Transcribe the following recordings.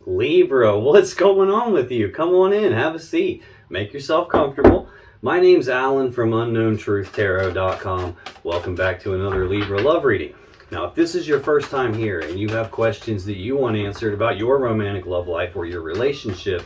Libra, what's going on with you? Come on in, have a seat, make yourself comfortable. My name's Alan from UnknownTruthTarot.com. Welcome back to another Libra love reading. Now, if this is your first time here and you have questions that you want answered about your romantic love life or your relationship,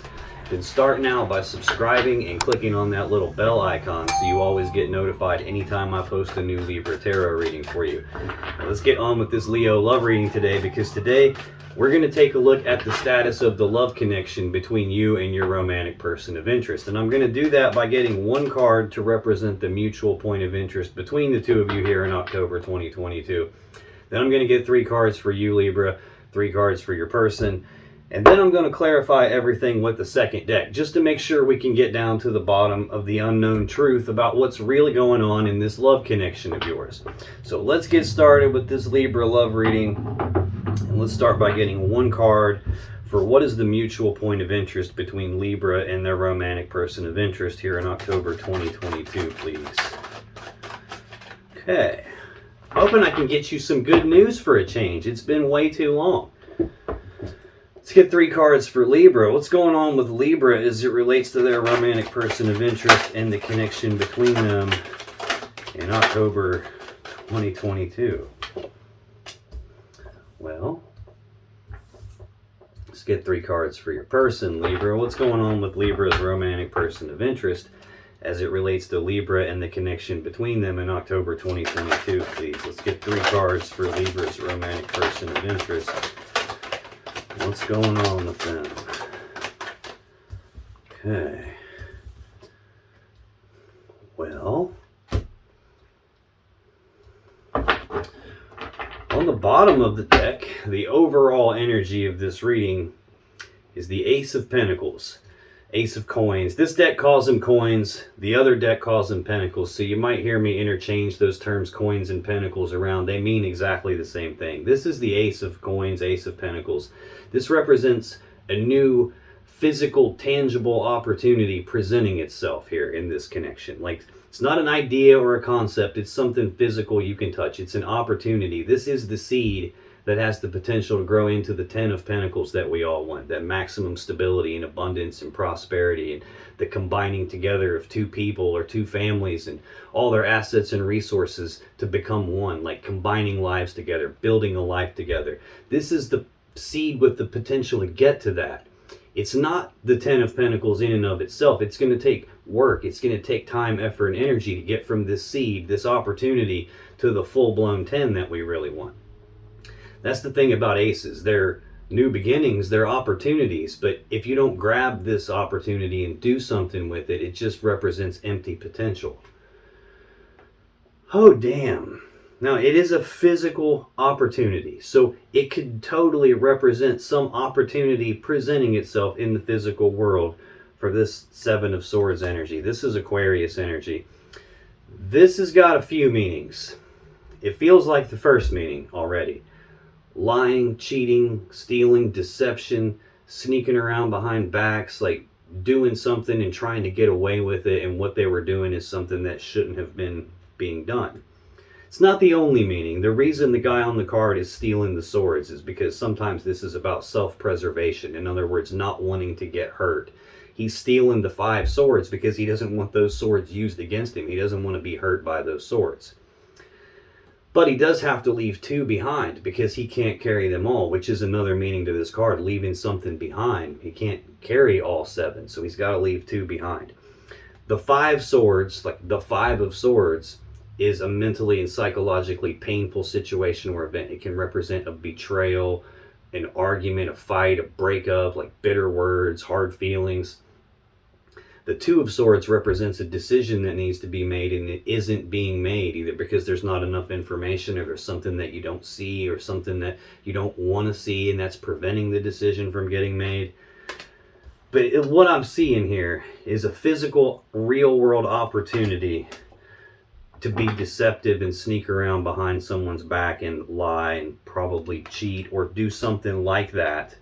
then start now by subscribing and clicking on that little bell icon so you always get notified anytime I post a new Libra tarot reading for you. Now, let's get on with this Leo love reading today, because today we're going to take a look at the status of the love connection between you and your romantic person of interest. And I'm going to do that by getting one card to represent the mutual point of interest between the two of you here in October 2022. Then I'm going to get 3 cards for you, Libra, 3 cards for your person. And then I'm going to clarify everything with the second deck, just to make sure we can get down to the bottom of the unknown truth about what's really going on in this love connection of yours. So let's get started with this Libra love reading. And let's start by getting one card for what is the mutual point of interest between Libra and their romantic person of interest here in October 2022, please. Okay. Hoping I can get you some good news for a change. It's been way too long. Let's get 3 cards for Libra. What's going on with Libra as it relates to their romantic person of interest and the connection between them in October 2022? Well, let's get 3 cards for your person, Libra. What's going on with Libra's romantic person of interest as it relates to Libra and the connection between them in October 2022, please? Let's get 3 cards for Libra's romantic person of interest. What's going on with them? Okay. Well, on the bottom of the deck, the overall energy of this reading is the Ace of Pentacles, Ace of Coins. This deck calls them coins, the other deck calls them pentacles, so you might hear me interchange those terms coins and pentacles around. They mean exactly the same thing. This is the Ace of Coins, Ace of Pentacles. This represents a new physical, tangible opportunity presenting itself here in this connection. Like, it's not an idea or a concept, it's something physical you can touch. It's an opportunity. This is the seed that has the potential to grow into the 10 of Pentacles that we all want, that maximum stability and abundance and prosperity, and the combining together of 2 people or 2 families and all their assets and resources to become one, like combining lives together, building a life together. This is the seed with the potential to get to that. It's not the 10 of Pentacles in and of itself. It's going to take work. It's going to take time, effort, and energy to get from this seed, this opportunity, to the full-blown 10 that we really want. That's the thing about aces. They're new beginnings, they're opportunities, but if you don't grab this opportunity and do something with it, it just represents empty potential. Oh, damn. Now, it is a physical opportunity, so it could totally represent some opportunity presenting itself in the physical world for this 7 of Swords energy. This is Aquarius energy. This has got a few meanings. It feels like the first meaning already. Lying, cheating, stealing, deception, sneaking around behind backs, like doing something and trying to get away with it, and what they were doing is something that shouldn't have been being done. It's not the only meaning. The reason the guy on the card is stealing the swords is because sometimes this is about self-preservation. In other words, not wanting to get hurt. He's stealing the 5 swords because he doesn't want those swords used against him. He doesn't want to be hurt by those swords. But he does have to leave 2 behind because he can't carry them all, which is another meaning to this card, leaving something behind. He can't carry all 7, so he's got to leave 2 behind. The 5 swords, like the 5 of Swords, is a mentally and psychologically painful situation or event. It can represent a betrayal, an argument, a fight, a breakup, like bitter words, hard feelings. The 2 of Swords represents a decision that needs to be made, and it isn't being made, either because there's not enough information, or there's something that you don't see, or something that you don't want to see, and that's preventing the decision from getting made. But what I'm seeing here is a physical, real-world opportunity to be deceptive and sneak around behind someone's back and lie and probably cheat or do something like that.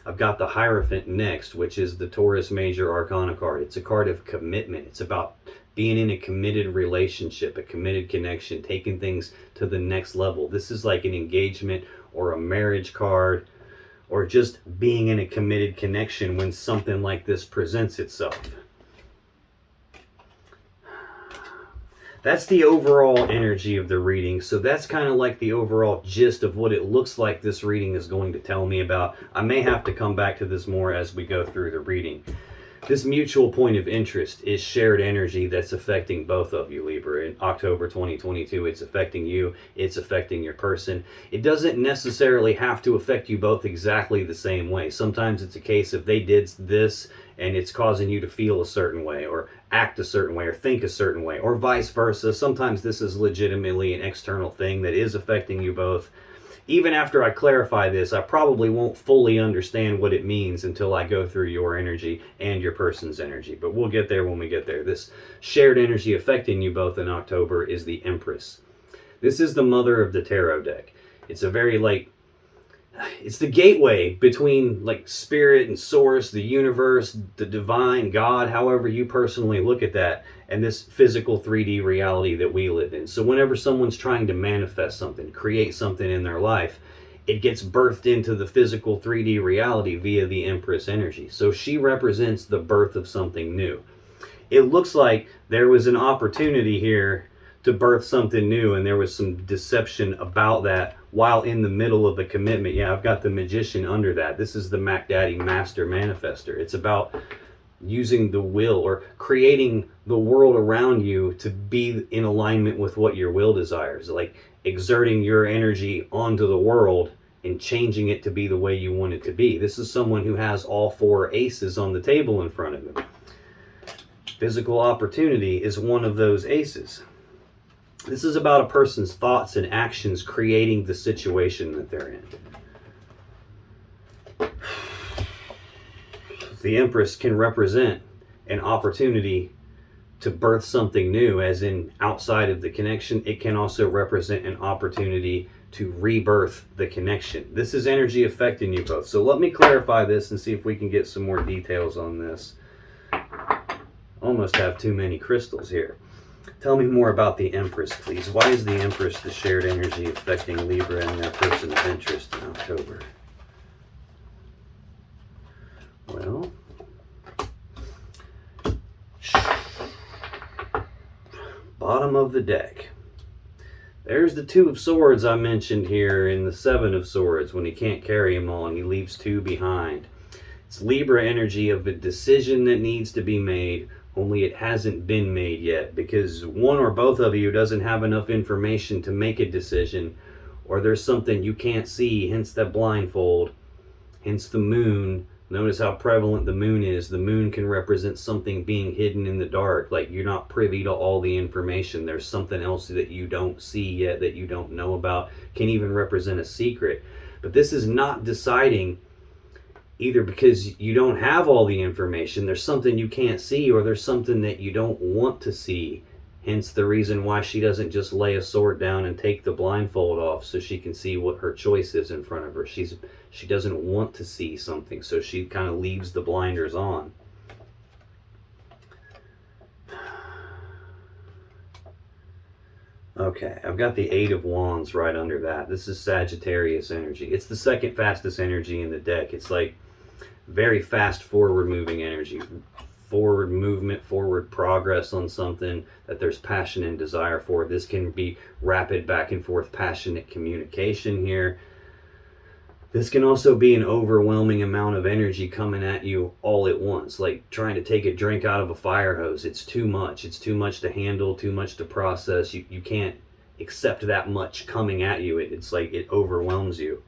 I've got the Hierophant next, which is the Taurus Major Arcana card. It's a card of commitment. It's about being in a committed relationship, a committed connection, taking things to the next level. This is like an engagement or a marriage card or just being in a committed connection when something like this presents itself. That's the overall energy of the reading. So that's kind of like the overall gist of what it looks like this reading is going to tell me about. I may have to come back to this more as we go through the reading. This mutual point of interest is shared energy that's affecting both of you, Libra. In October 2022, it's affecting you, it's affecting your person. It doesn't necessarily have to affect you both exactly the same way. Sometimes it's a case of they did this and it's causing you to feel a certain way, or act a certain way, or think a certain way, or vice versa. Sometimes this is legitimately an external thing that is affecting you both. Even after I clarify this, I probably won't fully understand what it means until I go through your energy and your person's energy. But we'll get there when we get there. This shared energy affecting you both in October is the Empress. This is the mother of the tarot deck. It's a very it's the gateway between spirit and source, the universe, the divine, God, however you personally look at that, and this physical 3D reality that we live in. So whenever someone's trying to manifest something, create something in their life, it gets birthed into the physical 3D reality via the Empress energy. So she represents the birth of something new. It looks like there was an opportunity here to birth something new, and there was some deception about that while in the middle of a commitment. Yeah, I've got the Magician under that. This is the Mac Daddy Master Manifester. It's about using the will, or creating the world around you to be in alignment with what your will desires, like exerting your energy onto the world and changing it to be the way you want it to be. This is someone who has all four aces on the table in front of them. Physical opportunity is one of those aces. This is about a person's thoughts and actions creating the situation that they're in. The Empress can represent an opportunity to birth something new, as in outside of the connection. It can also represent an opportunity to rebirth the connection. This is energy affecting you both. So let me clarify this and see if we can get some more details on this. Almost have too many crystals here. Tell me more about the Empress, please. Why is the Empress the shared energy affecting Libra and their person's interest in October? Well, bottom of the deck. There's the Two of Swords I mentioned here in the Seven of Swords, when he can't carry them all and he leaves two behind. It's Libra energy of a decision that needs to be made, only it hasn't been made yet, because one or both of you doesn't have enough information to make a decision, or there's something you can't see, hence that blindfold, hence the moon. Notice how prevalent the moon is. The moon can represent something being hidden in the dark, like you're not privy to all the information. There's something else that you don't see yet, that you don't know about. Can even represent a secret. But this is not deciding either because you don't have all the information, there's something you can't see, or there's something that you don't want to see. Hence the reason why she doesn't just lay a sword down and take the blindfold off so she can see what her choice is in front of her. She doesn't want to see something, so she kind of leaves the blinders on. Okay, I've got the Eight of Wands right under that. This is Sagittarius energy. It's the second fastest energy in the deck. It's like very fast forward moving energy. Forward movement, forward progress on something that there's passion and desire for. This can be rapid back and forth passionate communication here. This can also be an overwhelming amount of energy coming at you all at once, like trying to take a drink out of a fire hose. It's too much. It's too much to handle, too much to process. You can't accept that much coming at you. It's like it overwhelms you.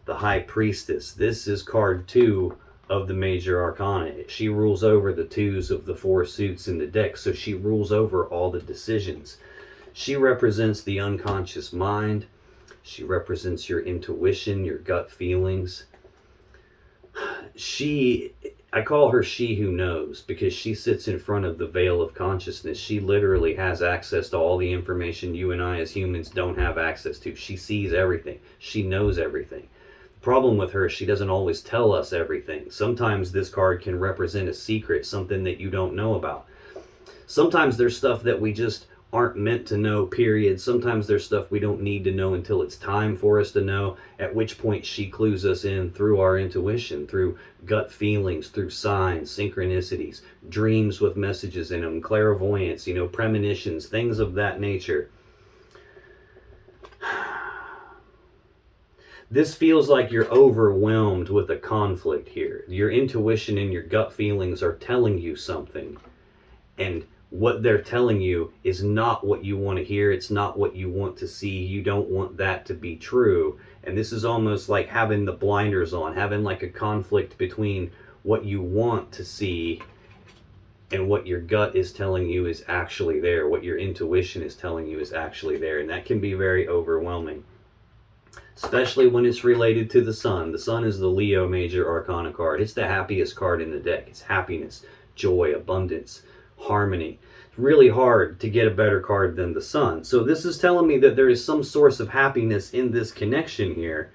The High Priestess. This is card 2 of the Major Arcana. She rules over the twos of the 4 suits in the deck, so she rules over all the decisions. She represents the unconscious mind. She represents your intuition, your gut feelings. I call her she who knows, because she sits in front of the veil of consciousness. She literally has access to all the information you and I as humans don't have access to. She sees everything. She knows everything. The problem with her is she doesn't always tell us everything. Sometimes this card can represent a secret, something that you don't know about. Sometimes there's stuff that we just aren't meant to know, period. Sometimes there's stuff we don't need to know until it's time for us to know, at which point she clues us in through our intuition, through gut feelings, through signs, synchronicities, dreams with messages in them, clairvoyance, premonitions, things of that nature. This feels like you're overwhelmed with a conflict here. Your intuition and your gut feelings are telling you something, and what they're telling you is not what you want to hear. It's not what you want to see. You don't want that to be true. And this is almost like having the blinders on, having like a conflict between what you want to see and what your gut is telling you is actually there, what your intuition is telling you is actually there. And that can be very overwhelming, especially when it's related to the sun. The sun is the Leo major arcana card. It's the happiest card in the deck. It's happiness, joy, abundance, harmony. It's really hard to get a better card than the sun. So this is telling me that there is some source of happiness in this connection here.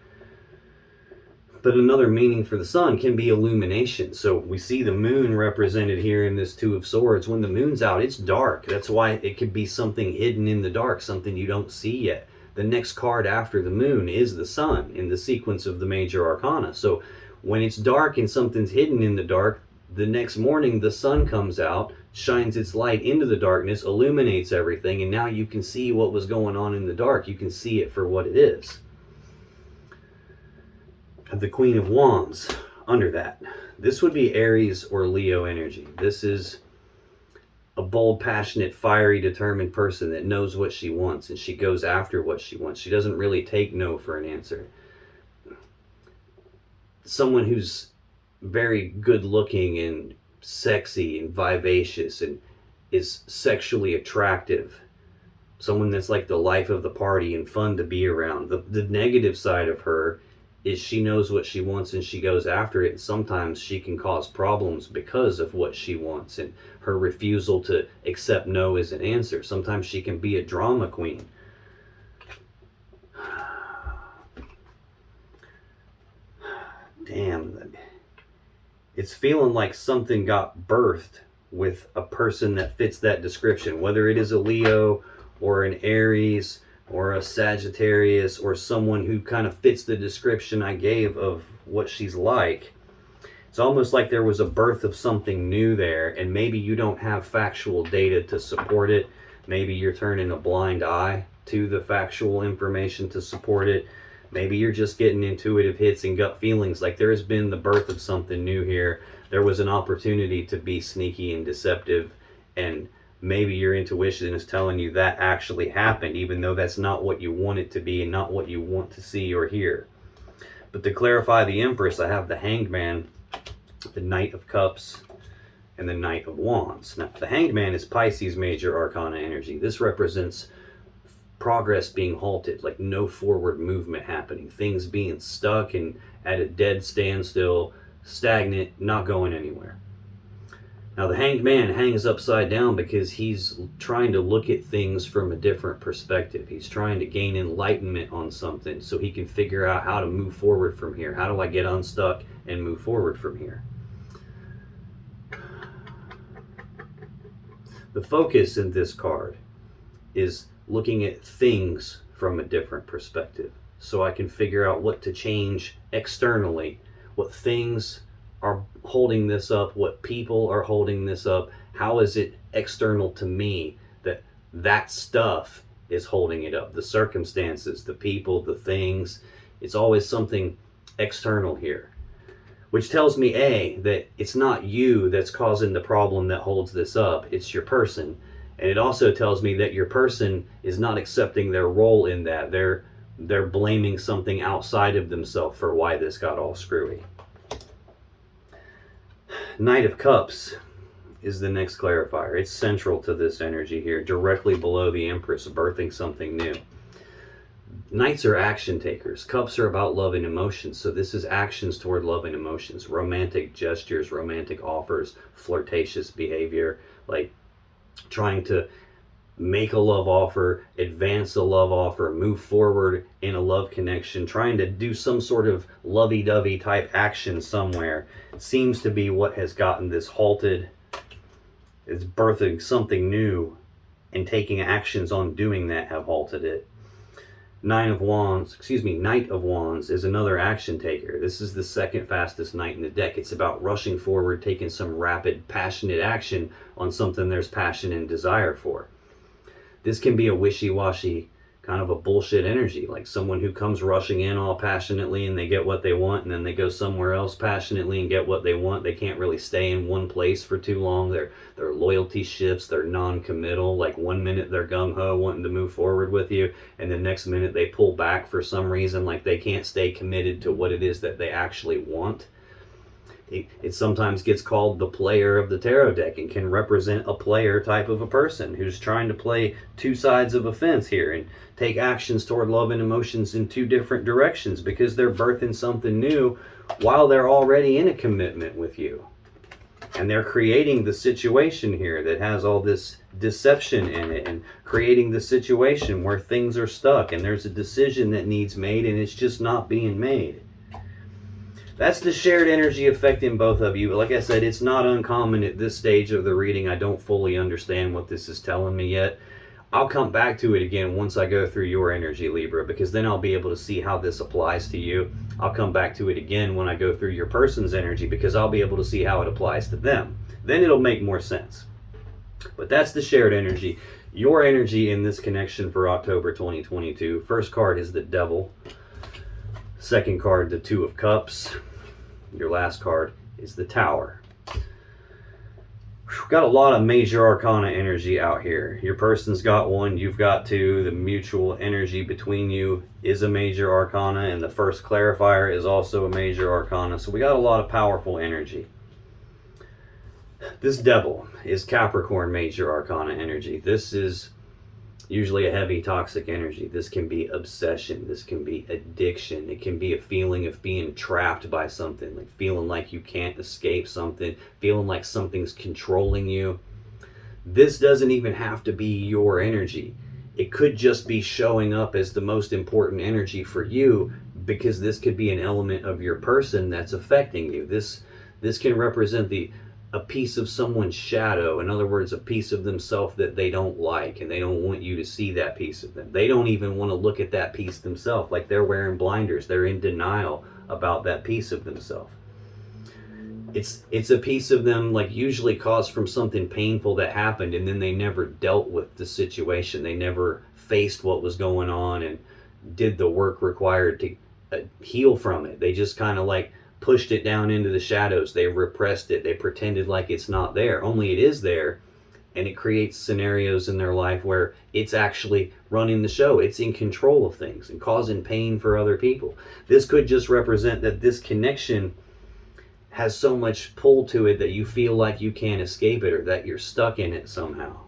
But another meaning for the sun can be illumination. So we see the moon represented here in this Two of Swords. When the moon's out, it's dark. That's why it could be something hidden in the dark, something you don't see yet. The next card after the moon is the sun in the sequence of the major arcana. So when it's dark and something's hidden in the dark, the next morning the sun comes out, shines its light into the darkness, illuminates everything, and now you can see what was going on in the dark. You can see it for what it is. The Queen of Wands under that. This would be Aries or Leo energy. This is a bold, passionate, fiery, determined person that knows what she wants, and she goes after what she wants. She doesn't really take no for an answer. Someone who's very good looking and sexy and vivacious and is sexually attractive. Someone that's like the life of the party and fun to be around. The negative side of her is she knows what she wants and she goes after it. And sometimes she can cause problems because of what she wants and her refusal to accept no as an answer. Sometimes she can be a drama queen. Damn. It's feeling like something got birthed with a person that fits that description, whether it is a Leo or an Aries or a Sagittarius or someone who kind of fits the description I gave of what she's like. It's almost like there was a birth of something new there, and maybe you don't have factual data to support it. Maybe you're turning a blind eye to the factual information to support it. Maybe you're just getting intuitive hits and gut feelings, like there has been the birth of something new here. There was an opportunity to be sneaky and deceptive, and maybe your intuition is telling you that actually happened, even though that's not what you want it to be and not what you want to see or hear. But to clarify the Empress, I have the Hanged Man, the Knight of Cups, and the Knight of Wands. Now, the Hanged Man is Pisces major arcana energy. This represents progress being halted, like no forward movement happening, things being stuck and at a dead standstill, stagnant, not going anywhere. Now the Hanged Man hangs upside down because he's trying to look at things from a different perspective. He's trying to gain enlightenment on something so he can figure out how to move forward from here. How do I get unstuck and move forward from here? The focus in this card is looking at things from a different perspective, so I can figure out what to change externally, what things are holding this up, what people are holding this up, how is it external to me that stuff is holding it up, the circumstances, the people, the things. It's always something external here, which tells me that it's not you that's causing the problem that holds this up, it's your person. And it also tells me that your person is not accepting their role in that. They're blaming something outside of themselves for why this got all screwy. Knight of Cups is the next clarifier. It's central to this energy here, directly below the Empress, birthing something new. Knights are action takers. Cups are about love and emotions. So this is actions toward love and emotions, romantic gestures, romantic offers, flirtatious behavior, like trying to make a love offer, advance a love offer, move forward in a love connection, trying to do some sort of lovey-dovey type action somewhere seems to be what has gotten this halted. It's birthing something new and taking actions on doing that have halted it. Knight of Wands is another action taker. This is the second fastest knight in the deck. It's about rushing forward, taking some rapid, passionate action on something there's passion and desire for. This can be a wishy-washy, kind of a bullshit energy, like someone who comes rushing in all passionately and they get what they want, and then they go somewhere else passionately and get what they want. They can't really stay in one place for too long. Their loyalty shifts. They're non-committal. Like one minute they're gung-ho wanting to move forward with you, and the next minute they pull back for some reason, like they can't stay committed to what it is that they actually want. It sometimes gets called the player of the tarot deck and can represent a player type of a person who's trying to play two sides of a fence here and take actions toward love and emotions in two different directions because they're birthing something new while they're already in a commitment with you. And they're creating the situation here that has all this deception in it and creating the situation where things are stuck and there's a decision that needs made and it's just not being made. That's the shared energy affecting both of you. Like I said, it's not uncommon at this stage of the reading. I don't fully understand what this is telling me yet. I'll come back to it again once I go through your energy, Libra, because then I'll be able to see how this applies to you. I'll come back to it again when I go through your person's energy because I'll be able to see how it applies to them. Then it'll make more sense. But that's the shared energy. Your energy in this connection for October 2022. First card is the Devil. Second card, the Two of Cups. Your last card is the Tower. We've got a lot of major arcana energy out here. Your person's got one, you've got two. The mutual energy between you is a major arcana, and the first clarifier is also a major arcana. So we got a lot of powerful energy. This Devil is Capricorn major arcana energy. This is usually a heavy toxic energy. This can be obsession. This can be addiction. It can be a feeling of being trapped by something, like feeling like you can't escape something, feeling like something's controlling you. This doesn't even have to be your energy. It could just be showing up as the most important energy for you because this could be an element of your person that's affecting you. This can represent a piece of someone's shadow. In other words, a piece of themselves that they don't like, and they don't want you to see that piece of them. They don't even want to look at that piece themselves, like they're wearing blinders. They're in denial about that piece of themselves. It's a piece of them like usually caused from something painful that happened, and then they never dealt with the situation. They never faced what was going on and did the work required to heal from it. They just kind of like pushed it down into the shadows. They repressed it. They pretended like it's not there. Only it is there, and it creates scenarios in their life where it's actually running the show. It's in control of things and causing pain for other people. This could just represent that this connection has so much pull to it that you feel like you can't escape it or that you're stuck in it somehow.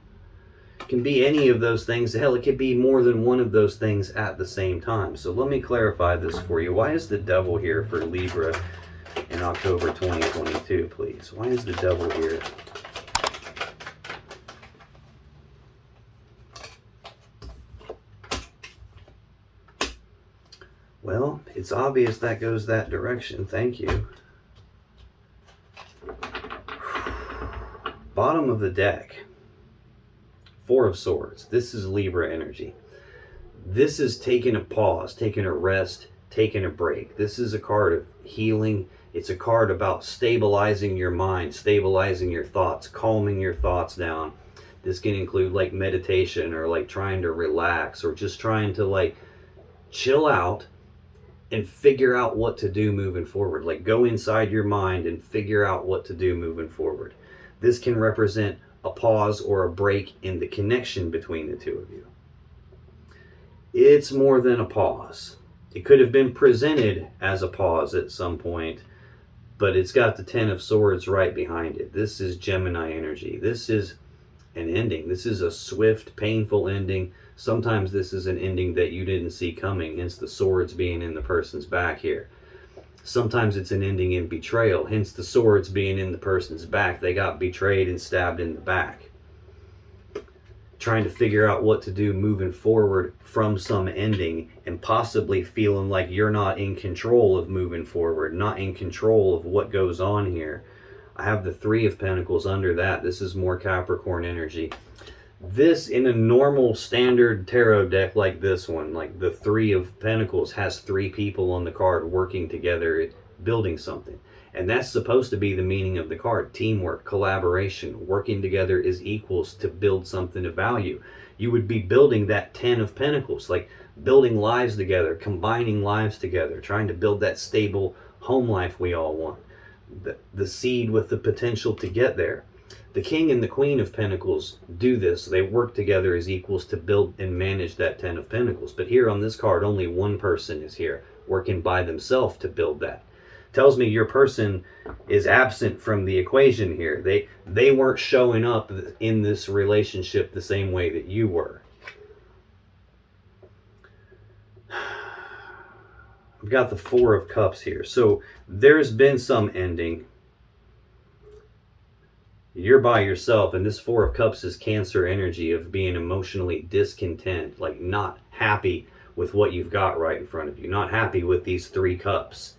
It can be any of those things. Hell, it could be more than one of those things at the same time. So let me clarify this for you. Why is the Devil here for Libra in October 2022, please? Why is the Devil here? Well, it's obvious that goes that direction. Thank you. Bottom of the deck. Four of Swords. This is Libra energy. This is taking a pause, taking a rest, taking a break. This is a card of healing. It's a card about stabilizing your mind, stabilizing your thoughts, calming your thoughts down. This can include like meditation or like trying to relax or just trying to like chill out and figure out what to do moving forward. Like go inside your mind and figure out what to do moving forward. This can represent a pause or a break in the connection between the two of you. It's more than a pause. It could have been presented as a pause at some point, but it's got the Ten of Swords right behind it. This is Gemini energy. This is an ending. This is a swift, painful ending. Sometimes this is an ending that you didn't see coming, hence the swords being in the person's back here. Sometimes it's an ending in betrayal, hence the swords being in the person's back. They got betrayed and stabbed in the back. Trying to figure out what to do moving forward from some ending and possibly feeling like you're not in control of moving forward, not in control of what goes on here. I have the Three of Pentacles under that. This is more Capricorn energy. This, in a normal standard tarot deck like this one, like the Three of Pentacles, has three people on the card working together, building something. And that's supposed to be the meaning of the card: teamwork, collaboration, working together as equals to build something of value. You would be building that Ten of Pentacles, like building lives together, combining lives together, trying to build that stable home life we all want. The seed with the potential to get there. The King and the Queen of Pentacles do this. They work together as equals to build and manage that Ten of Pentacles. But here on this card, only one person is here working by themselves to build that. Tells me your person is absent from the equation here. They weren't showing up in this relationship the same way that you were. I've got the Four of Cups here. So there's been some ending. You're by yourself, and this Four of Cups is Cancer energy of being emotionally discontent, like not happy with what you've got right in front of you, not happy with these three cups.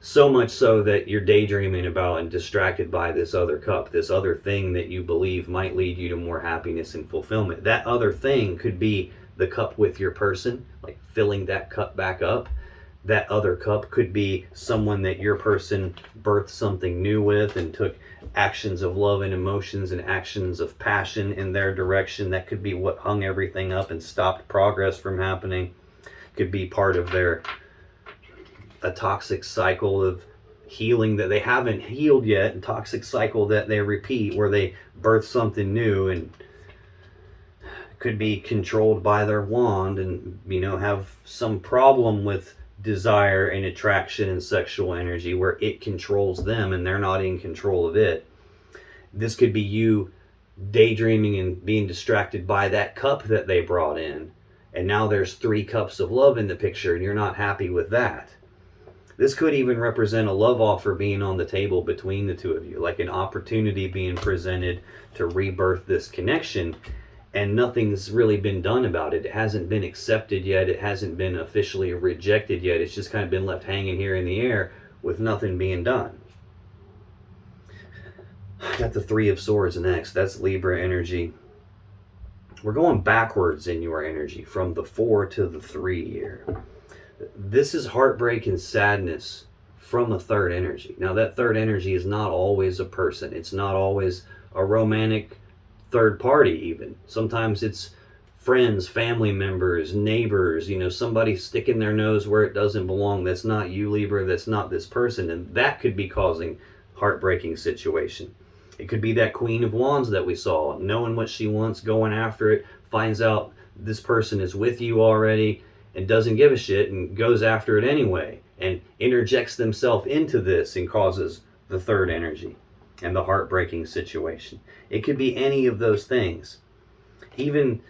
So much so that you're daydreaming about and distracted by this other cup, this other thing that you believe might lead you to more happiness and fulfillment. That other thing could be the cup with your person, like filling that cup back up. That other cup could be someone that your person birthed something new with and took actions of love and emotions and actions of passion in their direction. That could be what hung everything up and stopped progress from happening. Could be part of a toxic cycle of healing that they haven't healed yet, a toxic cycle that they repeat where they birth something new, and could be controlled by their wand and, you know, have some problem with desire and attraction and sexual energy where it controls them and they're not in control of it. This could be you daydreaming and being distracted by that cup that they brought in, and now there's three cups of love in the picture and you're not happy with that. This could even represent a love offer being on the table between the two of you, like an opportunity being presented to rebirth this connection, and nothing's really been done about it. It hasn't been accepted yet. It hasn't been officially rejected yet. It's just kind of been left hanging here in the air with nothing being done. I got the Three of Swords next. That's Libra energy. We're going backwards in your energy from the 4 to the 3 here. This is heartbreak and sadness from a third energy. Now, that third energy is not always a person. It's not always a romantic third party even. Sometimes it's friends, family members, neighbors, you know, somebody sticking their nose where it doesn't belong. That's not you, Libra. That's not this person. And that could be causing heartbreaking situation. It could be that Queen of Wands that we saw, knowing what she wants, going after it, finds out this person is with you already and doesn't give a shit and goes after it anyway and interjects themselves into this and causes the third energy and the heartbreaking situation. It could be any of those things. Even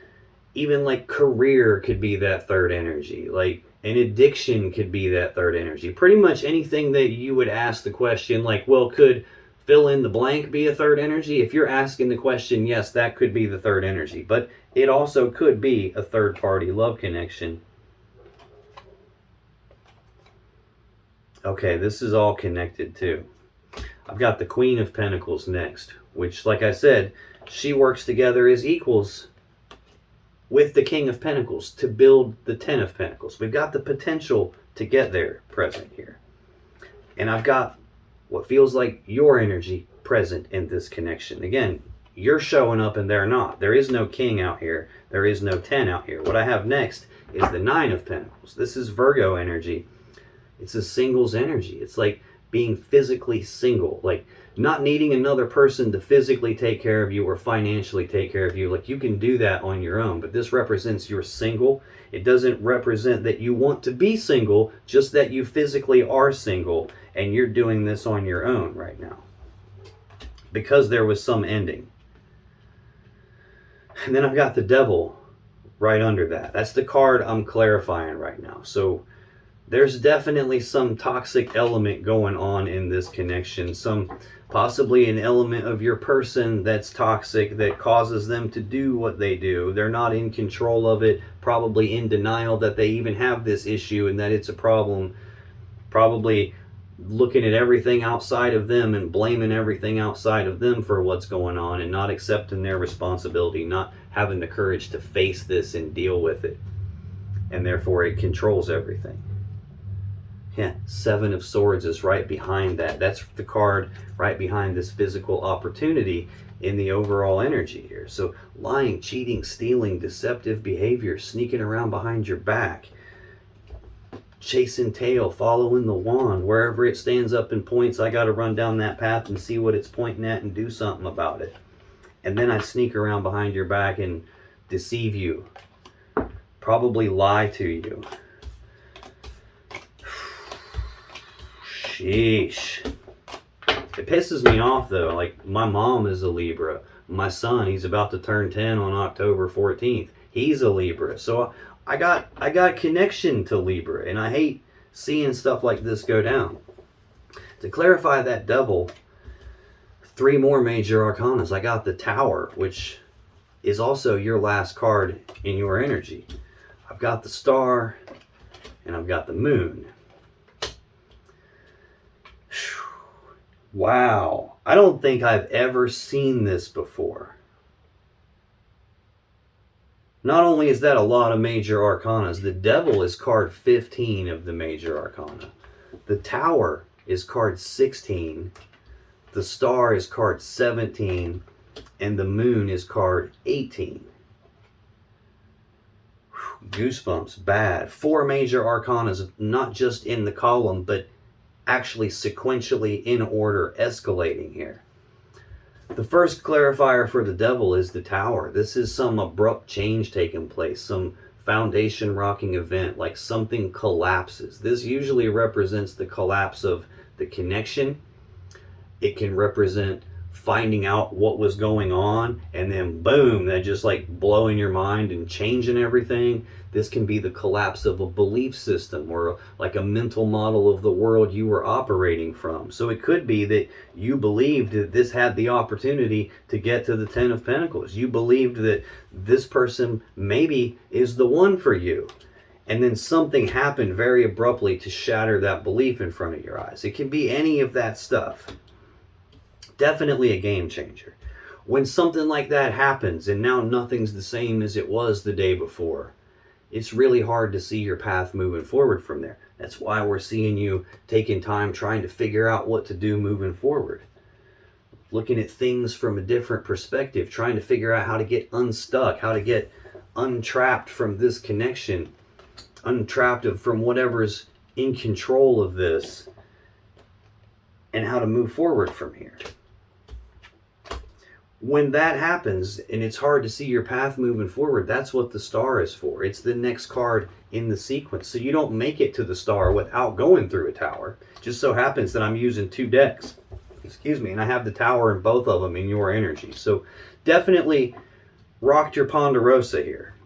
like career could be that third energy. Like an addiction could be that third energy. Pretty much anything that you would ask the question, like, well, could fill in the blank be a third energy? If you're asking the question, yes, that could be the third energy. But it also could be a third party love connection. Okay, this is all connected too. I've got the Queen of Pentacles next, which, like I said, she works together as equals with the King of Pentacles to build the Ten of Pentacles. We've got the potential to get there present here. And I've got what feels like your energy present in this connection. Again, you're showing up and they're not. There is no King out here. There is no 10 out here. What I have next is the Nine of Pentacles. This is Virgo energy. It's a singles energy. It's like being physically single, like not needing another person to physically take care of you or financially take care of you. Like you can do that on your own, but this represents you're single. It doesn't represent that you want to be single, just that you physically are single and you're doing this on your own right now because there was some ending. And then I've got the Devil right under that. That's the card I'm clarifying right now. So there's definitely some toxic element going on in this connection. Possibly an element of your person that's toxic that causes them to do what they do. They're not in control of it, probably in denial that they even have this issue and that it's a problem. Probably looking at everything outside of them and blaming everything outside of them for what's going on, and not accepting their responsibility, not having the courage to face this and deal with it. And therefore it controls everything. Yeah, Seven of Swords is right behind that. That's the card right behind this physical opportunity in the overall energy here. So lying, cheating, stealing, deceptive behavior, sneaking around behind your back, chasing tail, following the wand. Wherever it stands up and points, I got to run down that path and see what it's pointing at and do something about it. And then I sneak around behind your back and deceive you, probably lie to you. Sheesh. It pisses me off though. Like, my mom is a Libra. My son, he's about to turn 10 on October 14th. He's a Libra. So I got connection to Libra, and I hate seeing stuff like this go down. To clarify that devil, 3 more major arcanas. I got the Tower, which is also your last card in your energy. I've got the Star, and I've got the Moon. Wow, I don't think I've ever seen this before. Not only is that a lot of major arcanas, the Devil is card 15 of the major arcana. The Tower is card 16. The Star is card 17. And the Moon is card 18. Goosebumps, bad. 4 major arcanas, not just in the column, but actually sequentially in order, escalating here. The first clarifier for the Devil is the Tower. This is some abrupt change taking place, some foundation rocking event, like something collapses. This usually represents the collapse of the connection. It can represent finding out what was going on, and then boom, that just like blowing your mind and changing everything. This can be the collapse of a belief system, or like a mental model of the world you were operating from. So it could be that you believed that this had the opportunity to get to the 10 of Pentacles. You believed that this person maybe is the one for you. And then something happened very abruptly to shatter that belief in front of your eyes. It can be any of that stuff. Definitely a game changer. When something like that happens and now nothing's the same as it was the day before, it's really hard to see your path moving forward from there. That's why we're seeing you taking time trying to figure out what to do moving forward. Looking at things from a different perspective, trying to figure out how to get unstuck, how to get untrapped from this connection, untrapped from whatever's in control of this, and how to move forward from here. When that happens and it's hard to see your path moving forward, that's what the Star is for. It's the next card in the sequence. So you don't make it to the Star without going through a Tower. Just so happens that I'm using 2 decks. Excuse me, and I have the Tower in both of them in your energy. So definitely rocked your Ponderosa here.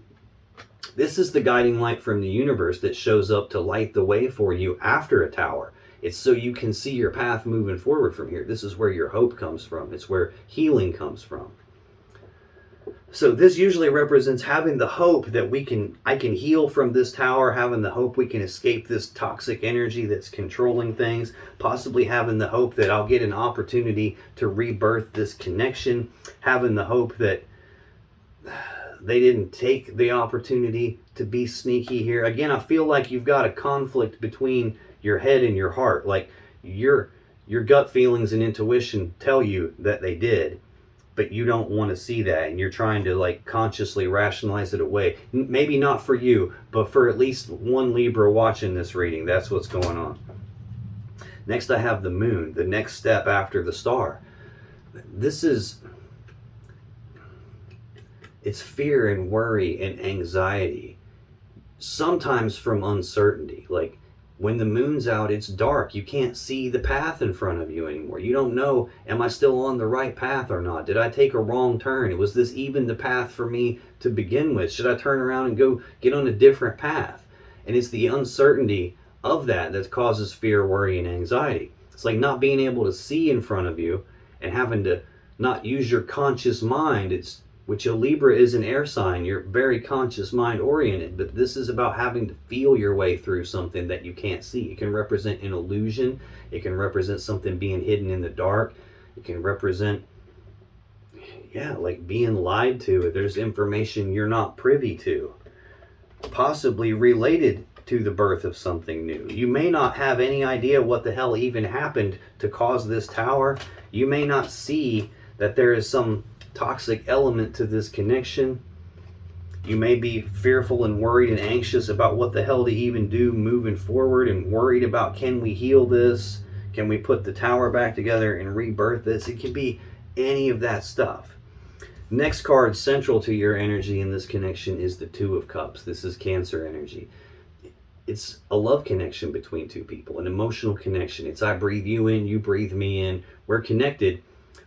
This is the guiding light from the universe that shows up to light the way for you after a Tower. It's so you can see your path moving forward from here. This is where your hope comes from. It's where healing comes from. So this usually represents having the hope that I can heal from this Tower, having the hope we can escape this toxic energy that's controlling things, possibly having the hope that I'll get an opportunity to rebirth this connection, having the hope that they didn't take the opportunity to be sneaky here. Again, I feel like you've got a conflict between your head and your heart. Like your gut feelings and intuition tell you that they did, but you don't want to see that, and you're trying to like consciously rationalize it away. Maybe not for you, but for at least one Libra watching this reading. That's what's going on. Next, I have the Moon, the next step after the Star. It's fear and worry and anxiety, sometimes from uncertainty. Like when the moon's out, it's dark. You can't see the path in front of you anymore. You don't know, am I still on the right path or not? Did I take a wrong turn? Was this even the path for me to begin with? Should I turn around and go get on a different path? And it's the uncertainty of that causes fear, worry, and anxiety. It's like not being able to see in front of you and having to not use your conscious mind. It's which a Libra is an air sign. You're very conscious, mind oriented, but this is about having to feel your way through something that you can't see. It can represent an illusion. It can represent something being hidden in the dark. It can represent, like being lied to. There's information you're not privy to, possibly related to the birth of something new. You may not have any idea what the hell even happened to cause this tower. You may not see that there is some toxic element to this connection. You may be fearful and worried and anxious about what the hell to even do moving forward, and worried about, can we heal this? Can we put the tower back together and rebirth this? It can be any of that stuff. Next card central to your energy in this connection is the Two of Cups. This is Cancer energy. It's a love connection between two people, an emotional connection. It's I breathe you in, you breathe me in. We're connected,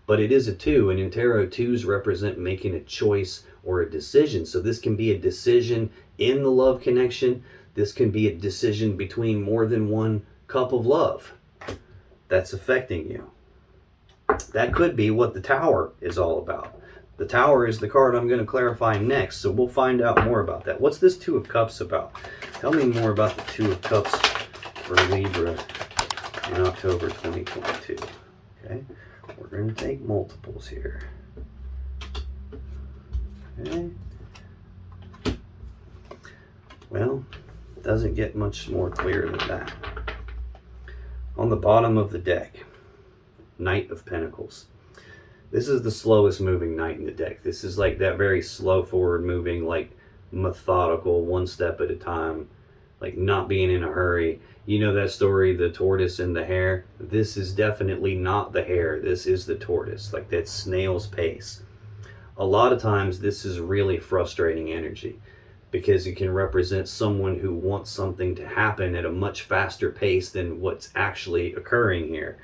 but it is a two, and in tarot, twos represent making a choice or a decision. So this can be a decision in the love connection. This can be a decision between more than one cup of love that's affecting you. That could be what the Tower is all about. The Tower is the card I'm going to clarify next, so we'll find out more about that. What's this Two of Cups about? Tell me more about the Two of Cups for Libra in October 2022. Okay, we're going to take multiples here. Okay. Well, it doesn't get much more clear than that. On the bottom of the deck, Knight of Pentacles. This is the slowest moving knight in the deck. This is like that very slow forward moving, like methodical, one step at a time, like not being in a hurry. You know that story, the tortoise and the hare? This is definitely not the hare. This is the tortoise, like that snail's pace. A lot of times this is really frustrating energy because it can represent someone who wants something to happen at a much faster pace than what's actually occurring here.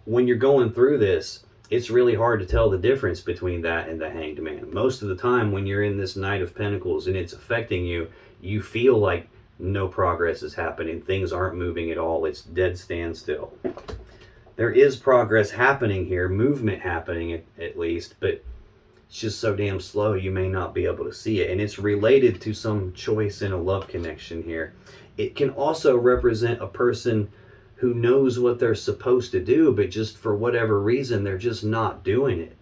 When you're going through this, it's really hard to tell the difference between that and the Hanged Man. Most of the time when you're in this Knight of Pentacles and it's affecting you, you feel like no progress is happening. Things aren't moving at all. It's dead standstill. There is progress happening here, movement happening at least, but it's just so damn slow you may not be able to see it. And it's related to some choice in a love connection here. It can also represent a person who knows what they're supposed to do, but just for whatever reason, they're just not doing it.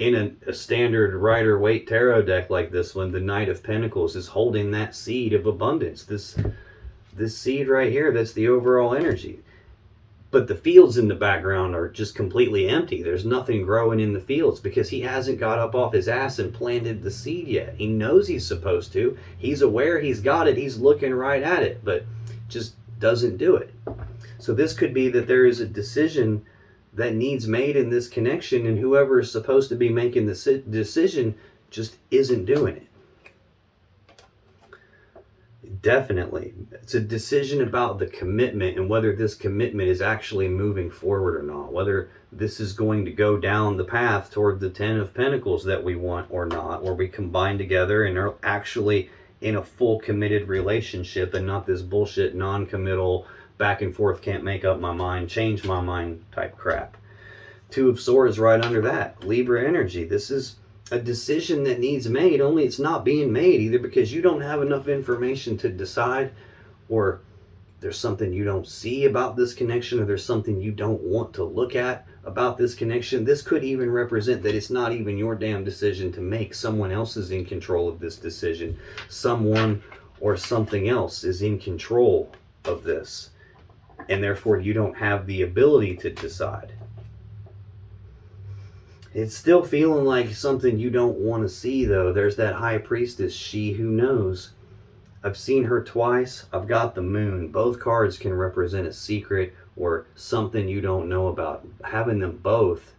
In a standard Rider-Waite tarot deck like this one, the Knight of Pentacles is holding that seed of abundance. This seed right here, that's the overall energy. But the fields in the background are just completely empty. There's nothing growing in the fields because he hasn't got up off his ass and planted the seed yet. He knows he's supposed to. He's aware he's got it. He's looking right at it, but just doesn't do it. So this could be that there is a decision that needs made in this connection, and whoever is supposed to be making the decision just isn't doing it. Definitely. It's a decision about the commitment and whether this commitment is actually moving forward or not. Whether this is going to go down the path toward the Ten of Pentacles that we want or not. Or we combine together and are actually in a full committed relationship and not this bullshit non-committal back and forth, can't make up my mind, change my mind type crap. Two of Swords right under that. Libra energy. This is a decision that needs made, only it's not being made either because you don't have enough information to decide, or there's something you don't see about this connection, or there's something you don't want to look at about this connection. This could even represent that it's not even your damn decision to make. Someone else is in control of this decision. Someone or something else is in control of this, and therefore you don't have the ability to decide. It's still feeling like something you don't want to see, though. There's that High Priestess, she who knows. I've seen her twice. I've got the Moon. Both cards can represent a secret or something you don't know about. Having them both,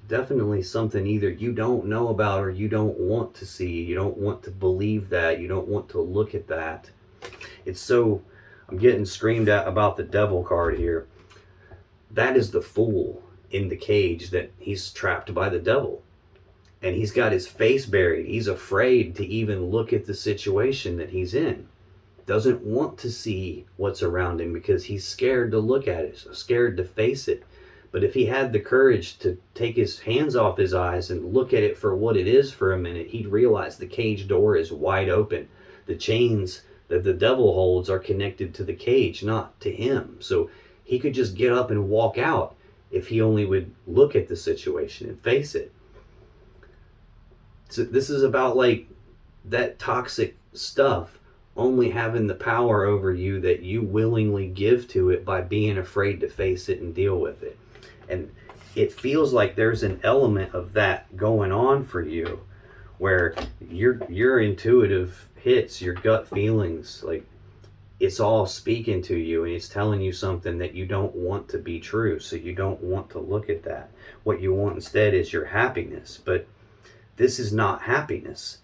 definitely something either you don't know about or you don't want to see. You don't want to believe that. You don't want to look at that. It's so... I'm getting screamed at about the Devil card here. That is the Fool in the cage, that he's trapped by the devil. And he's got his face buried. He's afraid to even look at the situation that he's in. Doesn't want to see what's around him because he's scared to look at it, so scared to face it. But if he had the courage to take his hands off his eyes and look at it for what it is for a minute, he'd realize the cage door is wide open. The chains that the devil holds are connected to the cage, not to him. So he could just get up and walk out if he only would look at the situation and face it. So this is about like that toxic stuff only having the power over you that you willingly give to it by being afraid to face it and deal with it. And it feels like there's an element of that going on for you, where your intuitive hits, your gut feelings, like it's all speaking to you and it's telling you something that you don't want to be true. So you don't want to look at that. What you want instead is your happiness. But this is not happiness.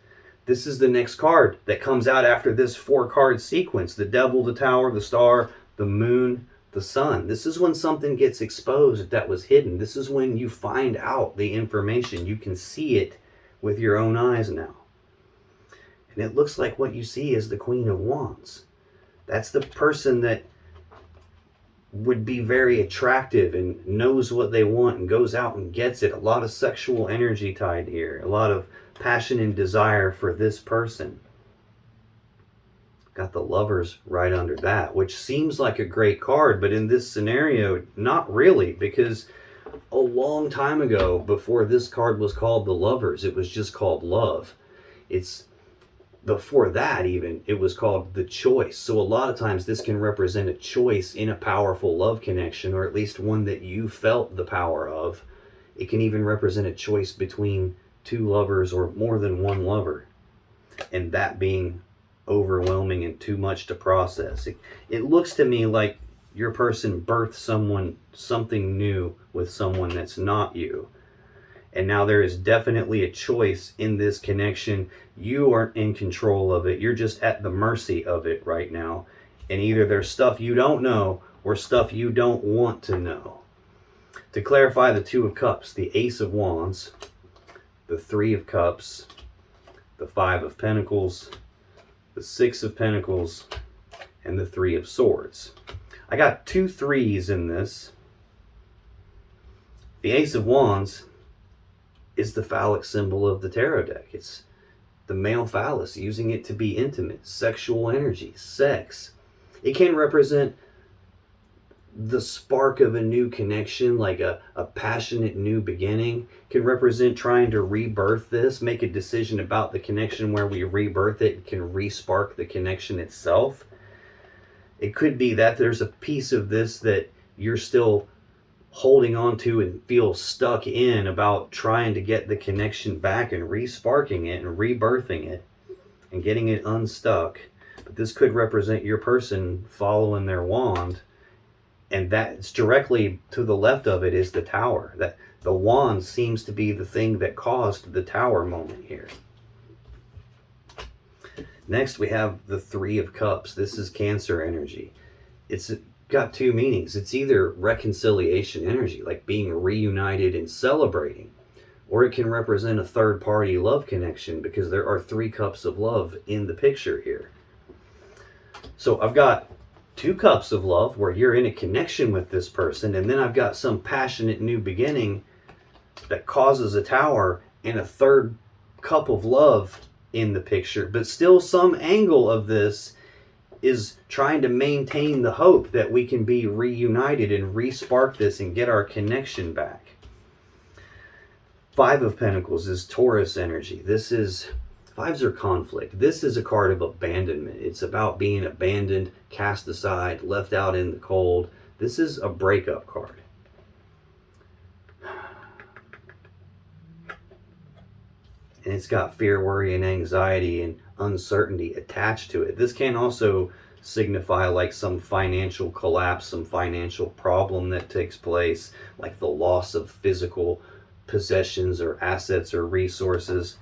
This is the next card that comes out after this 4-card sequence. The devil, the tower, the star, the moon, the sun. This is when something gets exposed that was hidden. This is when you find out the information. You can see it with your own eyes now. And it looks like what you see is the Queen of Wands. That's the person that would be very attractive and knows what they want and goes out and gets it. A lot of sexual energy tied here. A lot of passion and desire for this person. Got the Lovers right under that, which seems like a great card, but in this scenario, not really, because a long time ago, before this card was called the Lovers, it was just called Love. It's before that even, it was called the Choice. So a lot of times this can represent a choice in a powerful love connection, or at least one that you felt the power of. It can even represent a choice between two lovers or more than one lover, and that being overwhelming and too much to process. It looks to me like your person birthed something new with someone that's not you. And now there is definitely a choice in this connection. You aren't in control of it. You're just at the mercy of it right now. And either there's stuff you don't know or stuff you don't want to know. To clarify, the Two of Cups, the Ace of Wands, the Three of Cups, the Five of Pentacles, the Six of Pentacles, and the Three of Swords. I got 2 threes in this. The Ace of Wands is the phallic symbol of the tarot deck. It's the male phallus, using it to be intimate, sexual energy, sex. It can represent the spark of a new connection, like a passionate new beginning. It can represent trying to rebirth this, make a decision about the connection where we rebirth it, can re-spark the connection itself. It could be that there's a piece of this that you're still holding on to and feel stuck in, about trying to get the connection back and re-sparking it and rebirthing it and getting it unstuck. But this could represent your person following their wand, and that's directly to the left of it is the Tower. That the wand seems to be the thing that caused the Tower moment here. Next we have the Three of Cups. This is Cancer energy. It's got 2 meanings. It's either reconciliation energy, like being reunited and celebrating, or it can represent a third-party love connection, because there are 3 cups of love in the picture here. So I've got 2 cups of love where you're in a connection with this person, and then I've got some passionate new beginning that causes a Tower, and a 3rd cup of love in the picture. But still, some angle of this is trying to maintain the hope that we can be reunited and re-spark this and get our connection back. Five of Pentacles is Taurus energy. This is, fives are conflict. This is a card of abandonment. It's about being abandoned, cast aside, left out in the cold. This is a breakup card. And it's got fear, worry, and anxiety and uncertainty attached to it. This can also signify like some financial collapse, some financial problem that takes place, like the loss of physical possessions or assets or resources.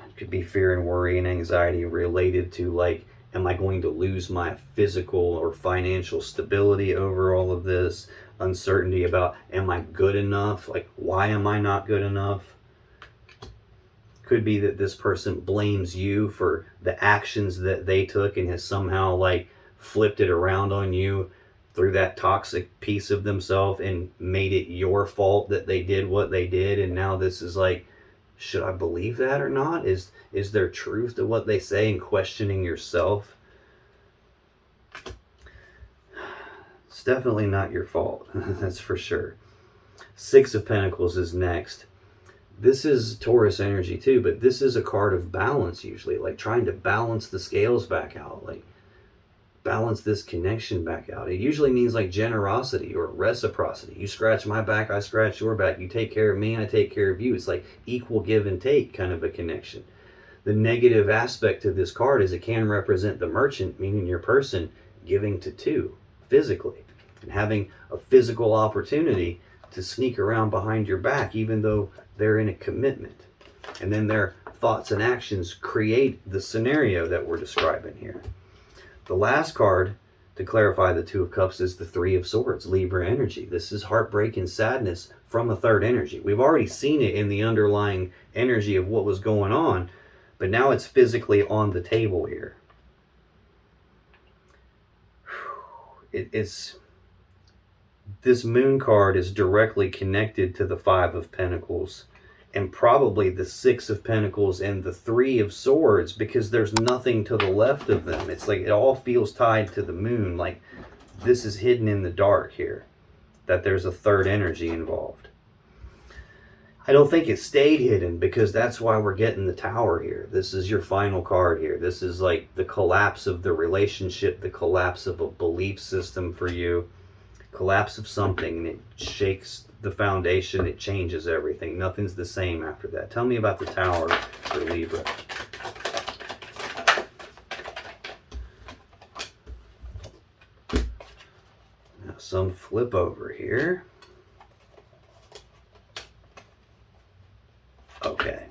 It could be fear and worry and anxiety related to, like, am I going to lose my physical or financial stability over all of this? Uncertainty about, am I good enough? Like, why am I not good enough? Could be that this person blames you for the actions that they took and has somehow like flipped it around on you through that toxic piece of themselves and made it your fault that they did what they did. And now this is like, should I believe that or not? Is there truth to what they say, and questioning yourself? It's definitely not your fault. That's for sure. Six of Pentacles is next. This is Taurus energy too, but this is a card of balance usually, like trying to balance the scales back out, like balance this connection back out. It usually means like generosity or reciprocity. You scratch my back, I scratch your back. You take care of me, I take care of you. It's like equal give and take kind of a connection. The negative aspect to this card is it can represent the merchant, meaning your person giving to two physically and having a physical opportunity to sneak around behind your back even though they're in a commitment. And then their thoughts and actions create the scenario that we're describing here. The last card to clarify the Two of Cups is the Three of Swords, Libra energy. This is heartbreak and sadness from a third energy. We've already seen it in the underlying energy of what was going on, but now it's physically on the table here. This Moon card is directly connected to the Five of Pentacles and probably the Six of Pentacles and the Three of Swords, because there's nothing to the left of them. It's like it all feels tied to the Moon, like this is hidden in the dark here, that there's a third energy involved. I don't think it stayed hidden, because that's why we're getting the Tower here. This is your final card here. This is like the collapse of the relationship, the collapse of a belief system for you. Collapse of something, and it shakes the foundation, it changes everything. Nothing's the same after that. Tell me about the Tower for Libra. Now some flip over here. Okay.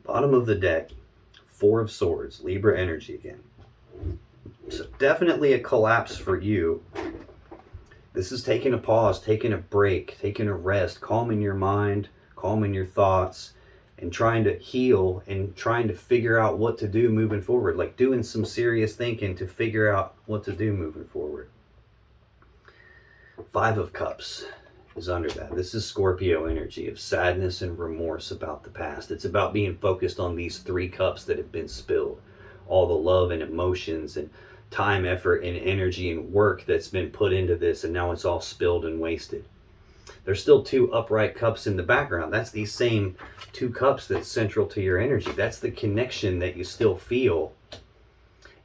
Bottom of the deck, Four of Swords, Libra energy again. So definitely a collapse for you. This is taking a pause, taking a break, taking a rest, calming your mind, calming your thoughts, and trying to heal and trying to figure out what to do moving forward. Like doing some serious thinking to figure out what to do moving forward. Five of Cups is under that. This is Scorpio energy of sadness and remorse about the past. It's about being focused on these three cups that have been spilled. All the love and emotions and time, effort, and energy and work that's been put into this, and now it's all spilled and wasted. There's still two upright cups in the background. That's these same two cups that's central to your energy. That's the connection that you still feel.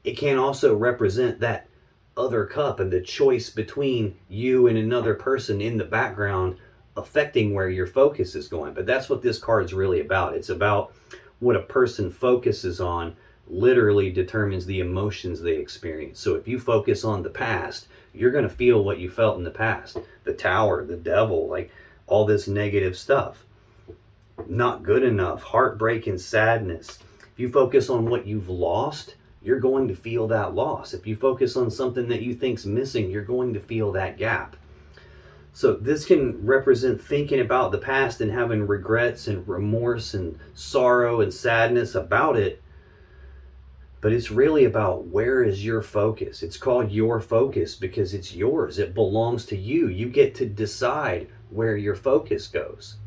It can also represent that other cup and the choice between you and another person in the background affecting where your focus is going. But that's what this card's really about. It's about what a person focuses on literally determines the emotions they experience. So if you focus on the past, you're going to feel what you felt in the past. The Tower, the devil, like all this negative stuff. Not good enough, heartbreak and sadness. If you focus on what you've lost, you're going to feel that loss. If you focus on something that you think's missing, you're going to feel that gap. So this can represent thinking about the past and having regrets and remorse and sorrow and sadness about it. But it's really about, where is your focus? It's called your focus because it's yours. It belongs to you. You get to decide where your focus goes.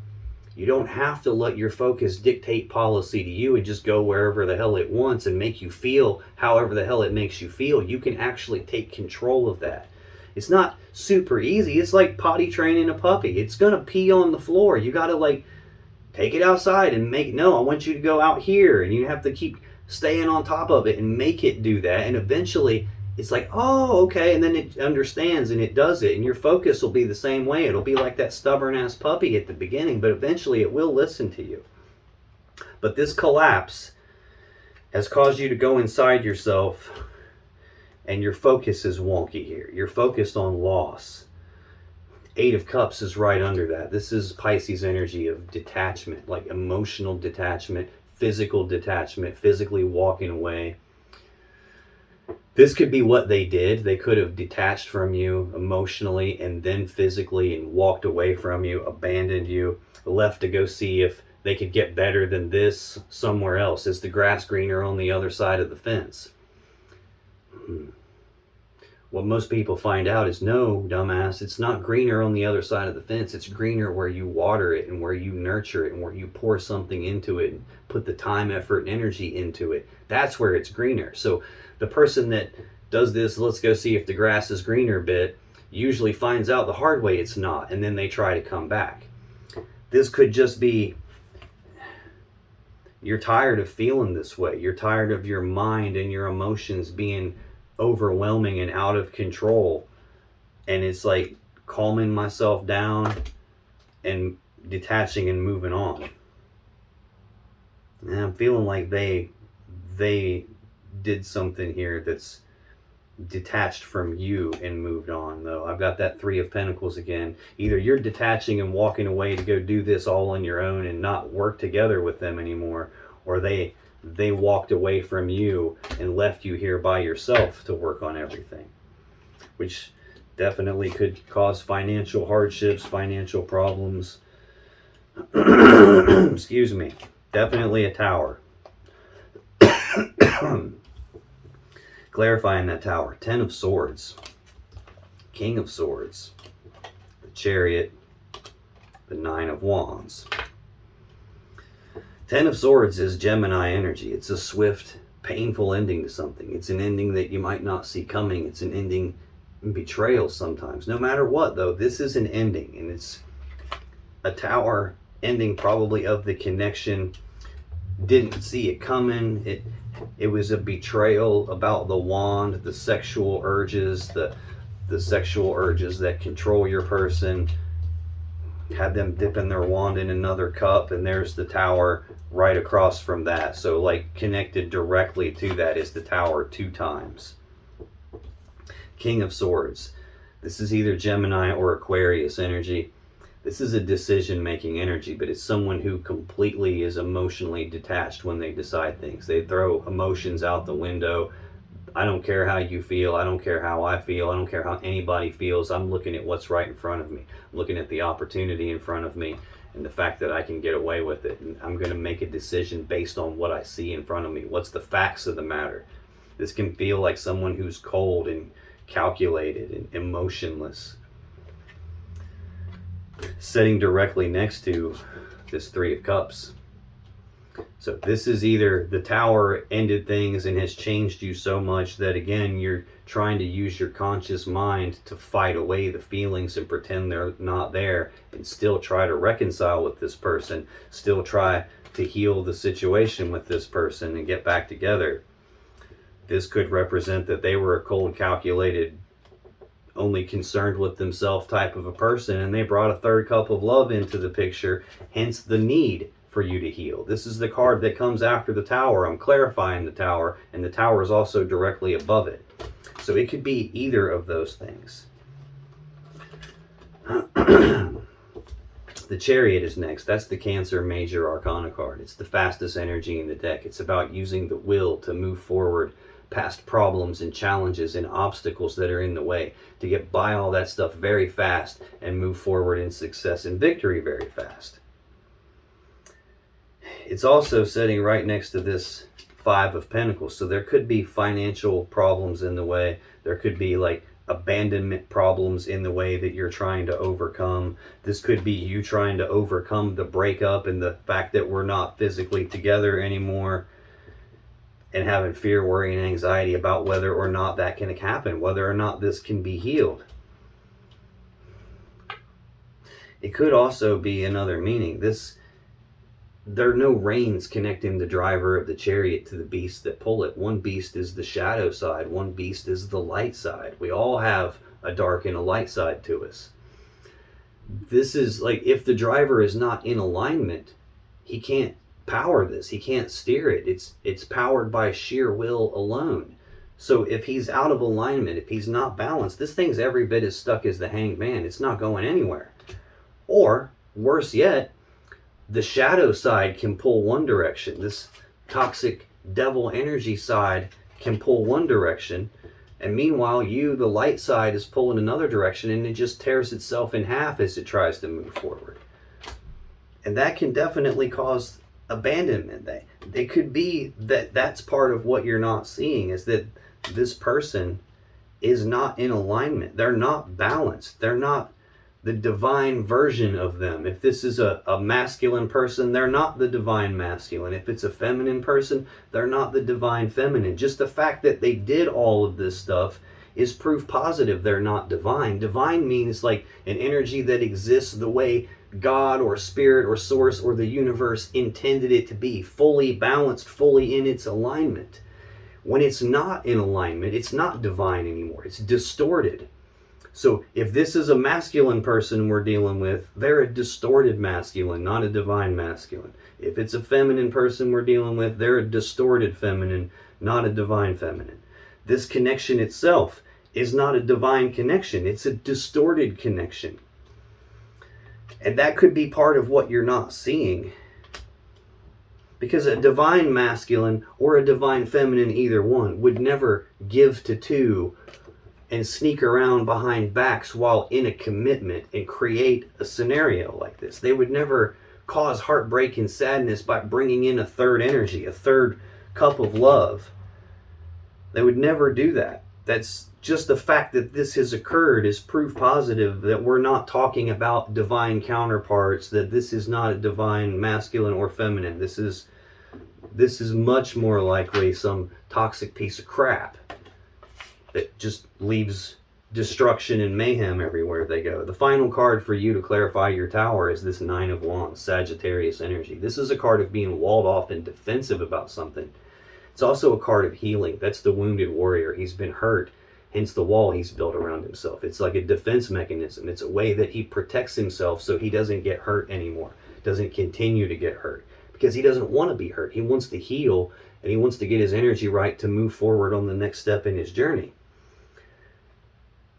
You don't have to let your focus dictate policy to you and just go wherever the hell it wants and make you feel however the hell it makes you feel. You can actually take control of that. It's not super easy. It's like potty training a puppy. It's going to pee on the floor. You got to like take it outside and no, I want you to go out here, and you have to keep staying on top of it and make it do that. And eventually it's like, oh, okay. And then it understands and it does it. And your focus will be the same way. It'll be like that stubborn ass puppy at the beginning, but eventually it will listen to you. But this collapse has caused you to go inside yourself, and your focus is wonky here. You're focused on loss. Eight of Cups is right under that. This is Pisces energy of detachment, like emotional detachment, physical detachment, physically walking away. This could be what they did. They could have detached from you emotionally and then physically and walked away from you, abandoned you, left to go see if they could get better than this somewhere else. Is the grass greener on the other side of the fence? what most people find out is, no, dumbass, it's not greener on the other side of the fence. It's greener where you water it and where you nurture it and where you pour something into it and put the time, effort, and energy into it. That's where it's greener. So the person that does this, let's go see if the grass is greener bit, usually finds out the hard way it's not, and then they try to come back. This could just be, you're tired of feeling this way. You're tired of your mind and your emotions being overwhelming and out of control, and it's like calming myself down and detaching and moving on. And I'm feeling like they did something here that's detached from you and moved on, though. I've got that Three of Pentacles again. Either you're detaching and walking away to go do this all on your own and not work together with them anymore, or they walked away from you and left you here by yourself to work on everything, which definitely could cause financial hardships, financial problems. Excuse me. Definitely a Tower. Clarifying that Tower. 10 of Swords. King of Swords. The Chariot. The 9 of Wands. 10 of Swords is Gemini energy. It's a swift, painful ending to something. It's an ending that you might not see coming. It's an ending in betrayal sometimes. No matter what, though, this is an ending. And it's a Tower ending probably of the connection. Didn't see it coming. It was a betrayal about the wand, the sexual urges, the sexual urges that control your person. Had them dipping their wand in another cup, and there's the Tower right across from that. So like connected directly to that is the Tower 2 times. King of Swords. This is either Gemini or Aquarius energy. This is a decision-making energy, but it's someone who completely is emotionally detached when they decide things. They throw emotions out the window. I don't care how you feel. I don't care how I feel. I don't care how anybody feels. I'm looking at what's right in front of me. I'm looking at the opportunity in front of me and the fact that I can get away with it. And I'm going to make a decision based on what I see in front of me. What's the facts of the matter? This can feel like someone who's cold and calculated and emotionless. Sitting directly next to this Three of Cups. So this is either the Tower ended things and has changed you so much that, again, you're trying to use your conscious mind to fight away the feelings and pretend they're not there, and still try to reconcile with this person, still try to heal the situation with this person and get back together. This could represent that they were a cold, calculated, only concerned with themselves type of a person, and they brought a third cup of love into the picture, hence the need for you to heal. This is the card that comes after the Tower. I'm clarifying the Tower, and the Tower is also directly above it. So it could be either of those things. The Chariot is next. That's the Cancer Major Arcana card. It's the fastest energy in the deck. It's about using the will to move forward past problems and challenges and obstacles that are in the way, to get by all that stuff very fast and move forward in success and victory very fast. It's also sitting right next to this Five of Pentacles. So there could be financial problems in the way. There could be like abandonment problems in the way that you're trying to overcome. This could be you trying to overcome the breakup and the fact that we're not physically together anymore, and having fear, worry, and anxiety about whether or not that can happen, whether or not this can be healed. It could also be another meaning. There are no reins connecting the driver of the chariot to the beasts that pull it. One beast is the shadow side. One beast is the light side. We all have a dark and a light side to us. This is like, if the driver is not in alignment, he can't power this. He can't steer it. It's powered by sheer will alone. So if he's out of alignment, if he's not balanced, this thing's every bit as stuck as the hanged man. It's not going anywhere. Or worse yet, the shadow side can pull one direction. This toxic devil energy side can pull one direction, and meanwhile you, the light side, is pulling another direction, and it just tears itself in half as it tries to move forward. And that can definitely cause abandonment. It could be that that's part of what you're not seeing, is that this person is not in alignment. They're not balanced. They're not the divine version of them. If this is a masculine person, they're not the divine masculine. If it's a feminine person, they're not the divine feminine. Just the fact that they did all of this stuff is proof positive they're not divine. Divine means like an energy that exists the way God or spirit or source or the universe intended it to be, fully balanced, fully in its alignment. When it's not in alignment, it's not divine anymore. It's distorted. So if this is a masculine person we're dealing with, they're a distorted masculine, not a divine masculine. If it's a feminine person we're dealing with, they're a distorted feminine, not a divine feminine. This connection itself is not a divine connection. It's a distorted connection. And that could be part of what you're not seeing. Because a divine masculine or a divine feminine, either one, would never give to two and sneak around behind backs while in a commitment and create a scenario like this. They would never cause heartbreak and sadness by bringing in a third energy, a third cup of love. They would never do that. That's just the fact that this has occurred is proof positive that we're not talking about divine counterparts, that this is not a divine masculine or feminine. This is much more likely some toxic piece of crap that just leaves destruction and mayhem everywhere they go. The final card for you to clarify your tower is this Nine of Wands, Sagittarius energy. This is a card of being walled off and defensive about something. It's also a card of healing. That's the wounded warrior. He's been hurt, hence the wall he's built around himself. It's like a defense mechanism. It's a way that he protects himself so he doesn't get hurt anymore, doesn't continue to get hurt, because he doesn't want to be hurt. He wants to heal, and he wants to get his energy right to move forward on the next step in his journey.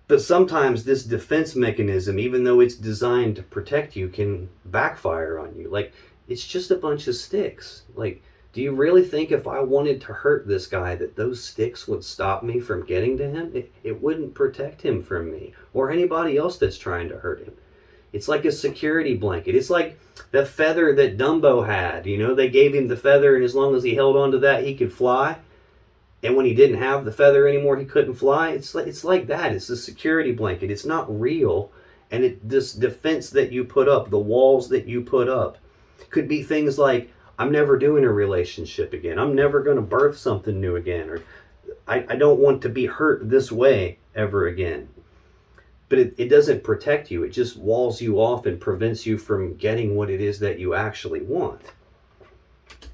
But sometimes this defense mechanism, even though it's designed to protect you, can backfire on you. Like, it's just a bunch of sticks. Like, do you really think if I wanted to hurt this guy that those sticks would stop me from getting to him? It wouldn't protect him from me or anybody else that's trying to hurt him. It's like a security blanket. It's like the feather that Dumbo had. You know, they gave him the feather, and as long as he held on to that, he could fly. And when he didn't have the feather anymore, he couldn't fly. It's like that. It's a security blanket. It's not real. And this defense that you put up, the walls that you put up, could be things like, I'm never doing a relationship again. I'm never going to birth something new again. Or I don't want to be hurt this way ever again. But it doesn't protect you. It just walls you off and prevents you from getting what it is that you actually want.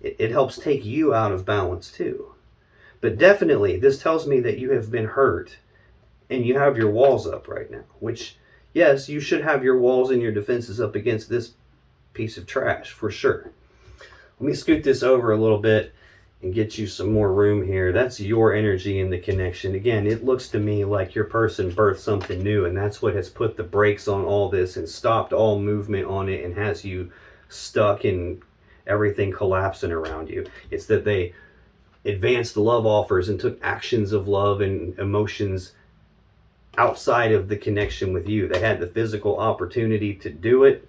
It helps take you out of balance too. But definitely, this tells me that you have been hurt and you have your walls up right now. Which, yes, you should have your walls and your defenses up against this piece of trash, for sure. Let me scoot this over a little bit and get you some more room here. That's your energy in the connection. Again, it looks to me like your person birthed something new, and that's what has put the brakes on all this and stopped all movement on it and has you stuck in everything collapsing around you. It's that they advanced love offers and took actions of love and emotions outside of the connection with you. They had the physical opportunity to do it.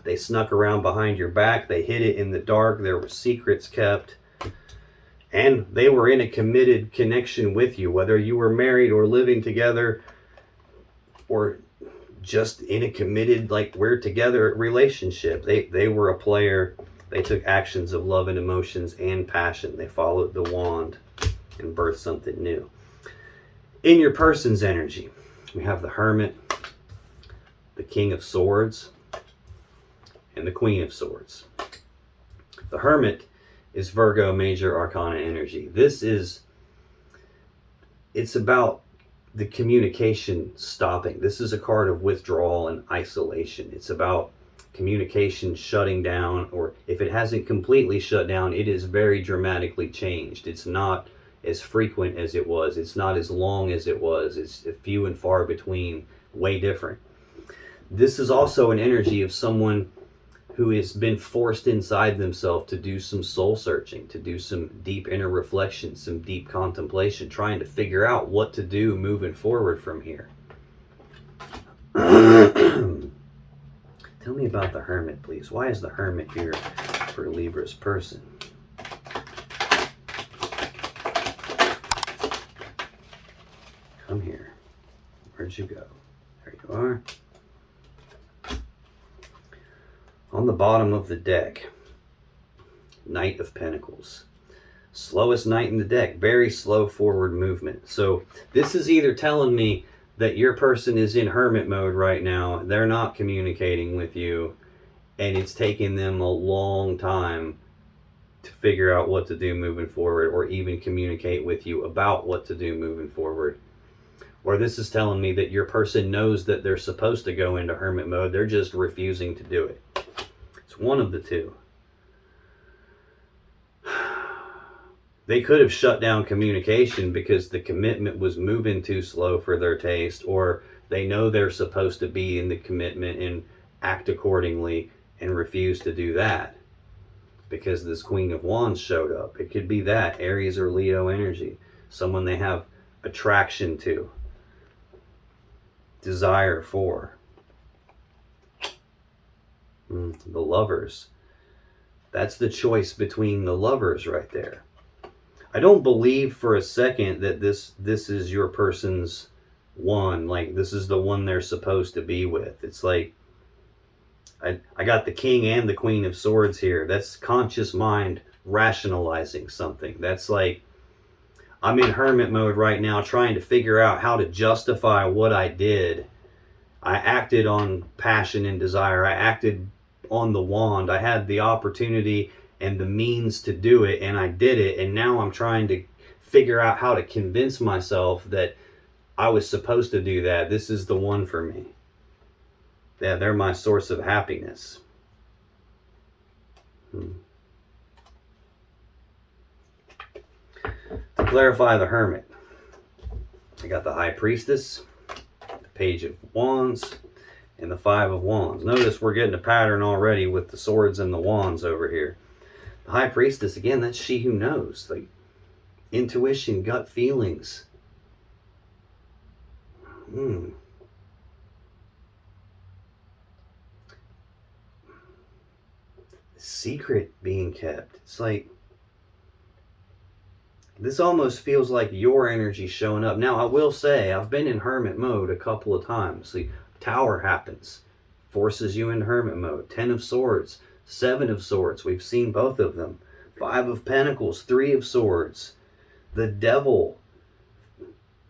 They snuck around behind your back. They hid it in the dark. There were secrets kept. And they were in a committed connection with you, whether you were married or living together or just in a committed, like, we're together relationship. They were a player. They took actions of love and emotions and passion. They followed the wand and birthed something new. In your person's energy, we have the Hermit, the King of Swords, and the Queen of Swords. The Hermit is Virgo Major Arcana energy. It's about the communication stopping. This is a card of withdrawal and isolation. It's about communication shutting down, or if it hasn't completely shut down, it is very dramatically changed. It's not as frequent as it was. It's not as long as it was. It's few and far between, way different. This is also an energy of someone who has been forced inside themselves to do some soul searching, to do some deep inner reflection, some deep contemplation, trying to figure out what to do moving forward from here. Tell me about the Hermit, please. Why is the Hermit here for Libra's person? Come here. Where'd you go? There you are. On the bottom of the deck, Knight of Pentacles. Slowest knight in the deck. Very slow forward movement. So this is either telling me that your person is in hermit mode right now. They're not communicating with you. And it's taking them a long time to figure out what to do moving forward, or even communicate with you about what to do moving forward. Or this is telling me that your person knows that they're supposed to go into hermit mode. They're just refusing to do it. It's one of the two. They could have shut down communication because the commitment was moving too slow for their taste, or they know they're supposed to be in the commitment and act accordingly and refuse to do that because this Queen of Wands showed up. It could be that Aries or Leo energy, someone they have attraction to, desire for. The Lovers. That's the choice between the Lovers right there. I don't believe for a second that this is your person's one. Like, this is the one they're supposed to be with. It's like, I got the King and the Queen of Swords here. That's conscious mind rationalizing something. That's like, I'm in hermit mode right now trying to figure out how to justify what I did. I acted on passion and desire. I acted on the wand. I had the opportunity and the means to do it, and I did it, and now I'm trying to figure out how to convince myself that I was supposed to do that. This is the one for me. Yeah, they're my source of happiness. To clarify the Hermit, I got the High Priestess, the Page of Wands, and the Five of Wands. Notice we're getting a pattern already with the swords and the wands over here. The High Priestess, again, that's she who knows. Like, intuition, gut feelings. Secret being kept. It's like, this almost feels like your energy showing up. Now, I will say, I've been in hermit mode a couple of times. See, Tower happens, forces you into hermit mode. 10 of Swords, 7 of Swords. We've seen both of them. 5 of Pentacles, 3 of Swords. The Devil,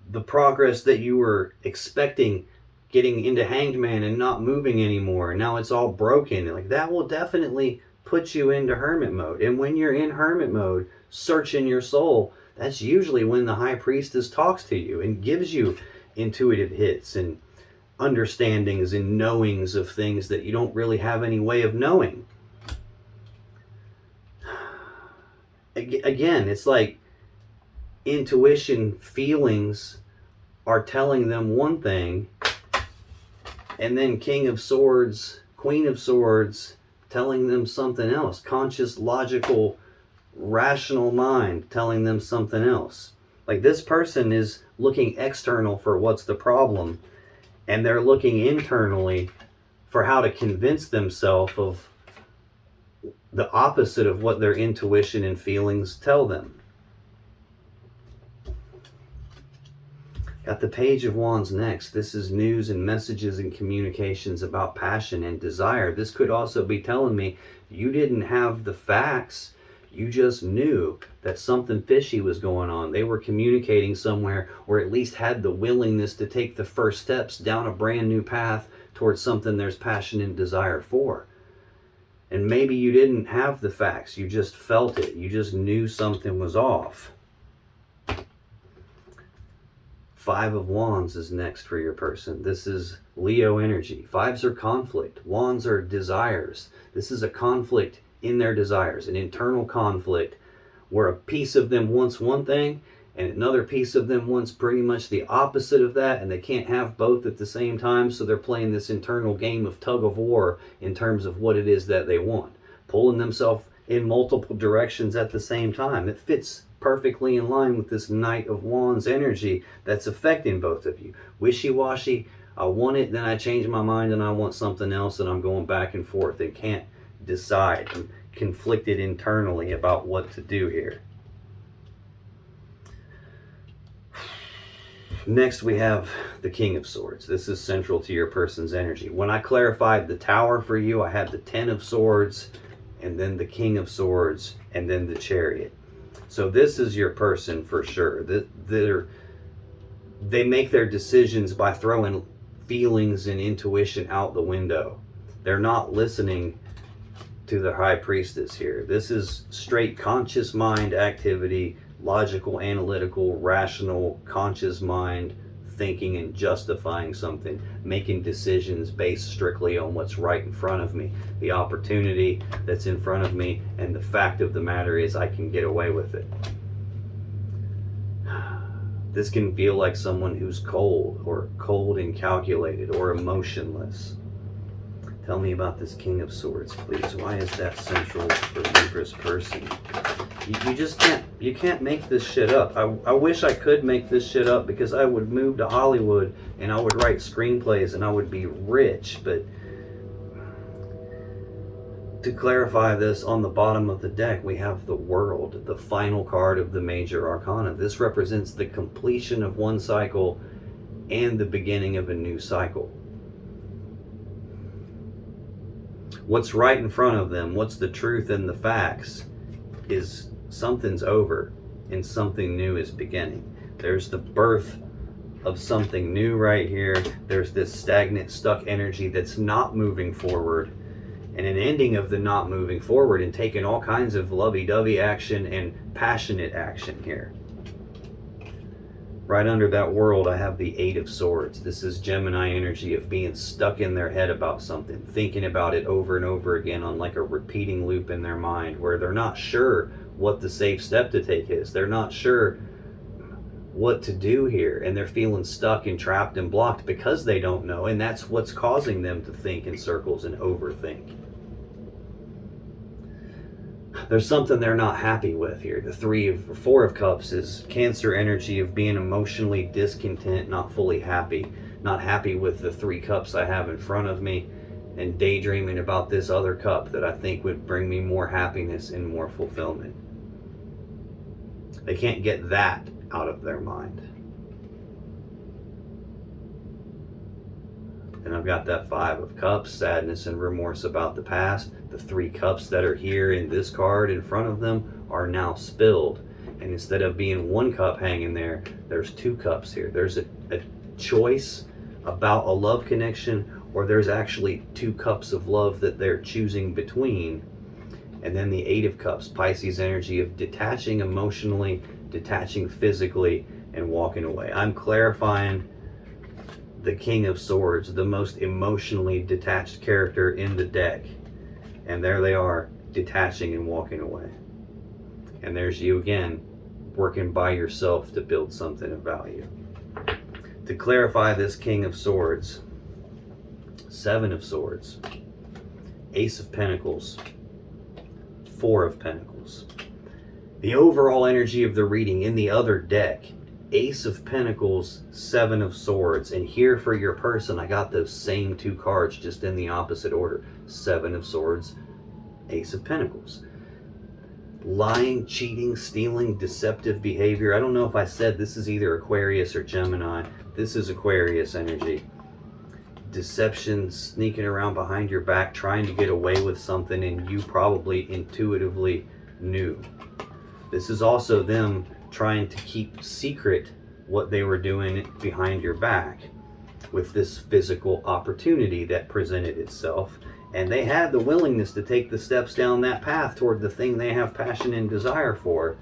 the progress that you were expecting, getting into Hanged Man and not moving anymore. Now it's all broken. Like, that will definitely put you into hermit mode. And when you're in hermit mode, searching your soul, that's usually when the High Priestess talks to you and gives you intuitive hits and understandings and knowings of things that you don't really have any way of knowing. Again, it's like intuition, feelings are telling them one thing, and then King of Swords, Queen of Swords telling them something else. Conscious, logical, rational mind telling them something else. Like, this person is looking external for what's the problem, and they're looking internally for how to convince themselves of the opposite of what their intuition and feelings tell them. Got the Page of Wands next. This is news and messages and communications about passion and desire. This could also be telling me you didn't have the facts. You just knew that something fishy was going on. They were communicating somewhere, or at least had the willingness to take the first steps down a brand new path towards something there's passion and desire for. And maybe you didn't have the facts. You just felt it. You just knew something was off. 5 of Wands is next for your person. This is Leo energy. 5s are conflict. Wands are desires. This is a conflict in their desires, an internal conflict where a piece of them wants one thing and another piece of them wants pretty much the opposite of that, and they can't have both at the same time, so they're playing this internal game of tug of war in terms of what it is that they want, pulling themselves in multiple directions at the same time. It fits perfectly in line with this Knight of Wands energy that's affecting both of you. Wishy-washy, I want it, then I change my mind and I want something else, and I'm going back and forth and can't decide. I'm conflicted internally about what to do here. Next, we have the King of Swords. This is central to your person's energy. When I clarified the Tower for you, I had the Ten of Swords, and then the King of Swords, and then the Chariot. So this is your person for sure. They make their decisions by throwing feelings and intuition out the window. They're not listening to the High Priestess here. This is straight conscious mind activity, logical, analytical, rational, conscious mind, thinking and justifying something, making decisions based strictly on what's right in front of me, the opportunity that's in front of me, and the fact of the matter is I can get away with it. This can feel like someone who's cold and calculated, or emotionless. Tell me about this King of Swords, please. Why is that central for Libra's person? You just can't make this shit up. I wish I could make this shit up, because I would move to Hollywood and I would write screenplays and I would be rich. But to clarify this, on the bottom of the deck we have the World, the final card of the major arcana. This represents the completion of one cycle and the beginning of a new cycle. What's right in front of them, what's the truth and the facts, is something's over and something new is beginning. There's the birth of something new right here. There's this stagnant, stuck energy that's not moving forward, and an ending of the not moving forward and taking all kinds of lovey-dovey action and passionate action here. Right under that World, I have the Eight of Swords. This is Gemini energy of being stuck in their head about something, thinking about it over and over again on like a repeating loop in their mind, where they're not sure what the safe step to take is. They're not sure what to do here, and they're feeling stuck and trapped and blocked because they don't know, and that's what's causing them to think in circles and overthink. There's something they're not happy with here. The Four of Cups is Cancer energy of being emotionally discontent, not fully happy, not happy with the 3 cups I have in front of me, and daydreaming about this other cup that I think would bring me more happiness and more fulfillment. They can't get that out of their mind. And I've got that 5 of Cups, sadness and remorse about the past. The 3 cups that are here in this card in front of them are now spilled. And instead of being 1 cup hanging there, there's 2 cups here. There's a choice about a love connection, or there's actually 2 cups of love that they're choosing between. And then the 8 of Cups, Pisces energy of detaching emotionally, detaching physically, and walking away. I'm clarifying the King of Swords, the most emotionally detached character in the deck. And there they are, detaching and walking away. And there's you again, working by yourself to build something of value. To clarify this King of Swords, 7 of Swords, Ace of Pentacles, 4 of Pentacles. The overall energy of the reading in the other deck, Ace of Pentacles, 7 of Swords. And here for your person, I got those same 2 cards, just in the opposite order. 7 of Swords, Ace of Pentacles. Lying, cheating, stealing, deceptive behavior. I don't know if I said this is either Aquarius or Gemini. This is Aquarius energy. Deception, sneaking around behind your back, trying to get away with something, and you probably intuitively knew. This is also them trying to keep secret what they were doing behind your back with this physical opportunity that presented itself. And they had the willingness to take the steps down that path toward the thing they have passion and desire for.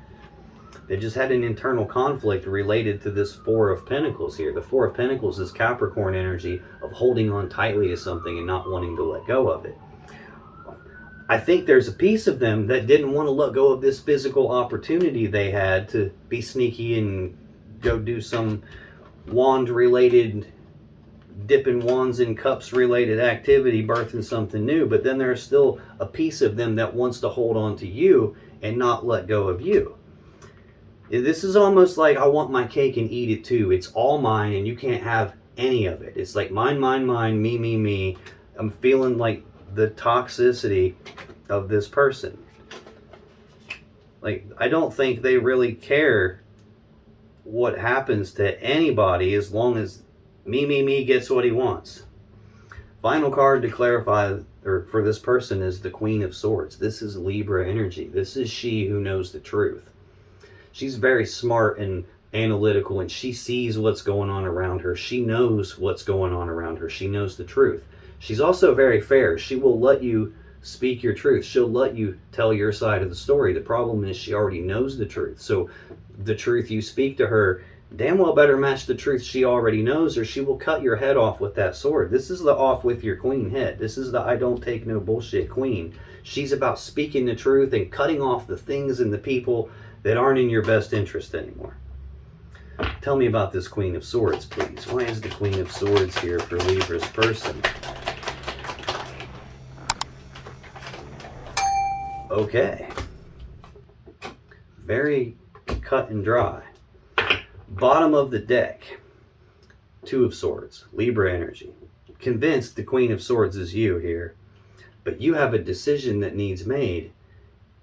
They just had an internal conflict related to this 4 of Pentacles here. The 4 of Pentacles is Capricorn energy of holding on tightly to something and not wanting to let go of it. I think there's a piece of them that didn't want to let go of this physical opportunity they had to be sneaky and go do some wand-related, dipping wands in cups related activity, birthing something new. But then there's still a piece of them that wants to hold on to you and not let go of you. This is almost like I want my cake and eat it too. It's all mine and you can't have any of it. It's like mine, mine, mine, me, me, me. I'm feeling like the toxicity of this person. Like, I don't think they really care what happens to anybody as long as me gets what he wants. Final card to clarify, or for this person, is the Queen of Swords. This is Libra energy. This is she who knows the truth. She's very smart and analytical, and she sees what's going on around her. She knows what's going on around her. She knows the truth. She's also very fair. She will let you speak your truth. She'll let you tell your side of the story. The problem is she already knows the truth. So the truth you speak to her damn well better match the truth she already knows, or she will cut your head off with that sword. This is the off with your queen head. This is the I don't take no bullshit queen. She's about speaking the truth and cutting off the things and the people that aren't in your best interest anymore. Tell me about this Queen of Swords, please. Why is the Queen of Swords here for Libra's person? Okay. Very cut and dry. Bottom of the deck, Two of Swords, Libra energy. Convinced the Queen of Swords is you here, but you have a decision that needs made,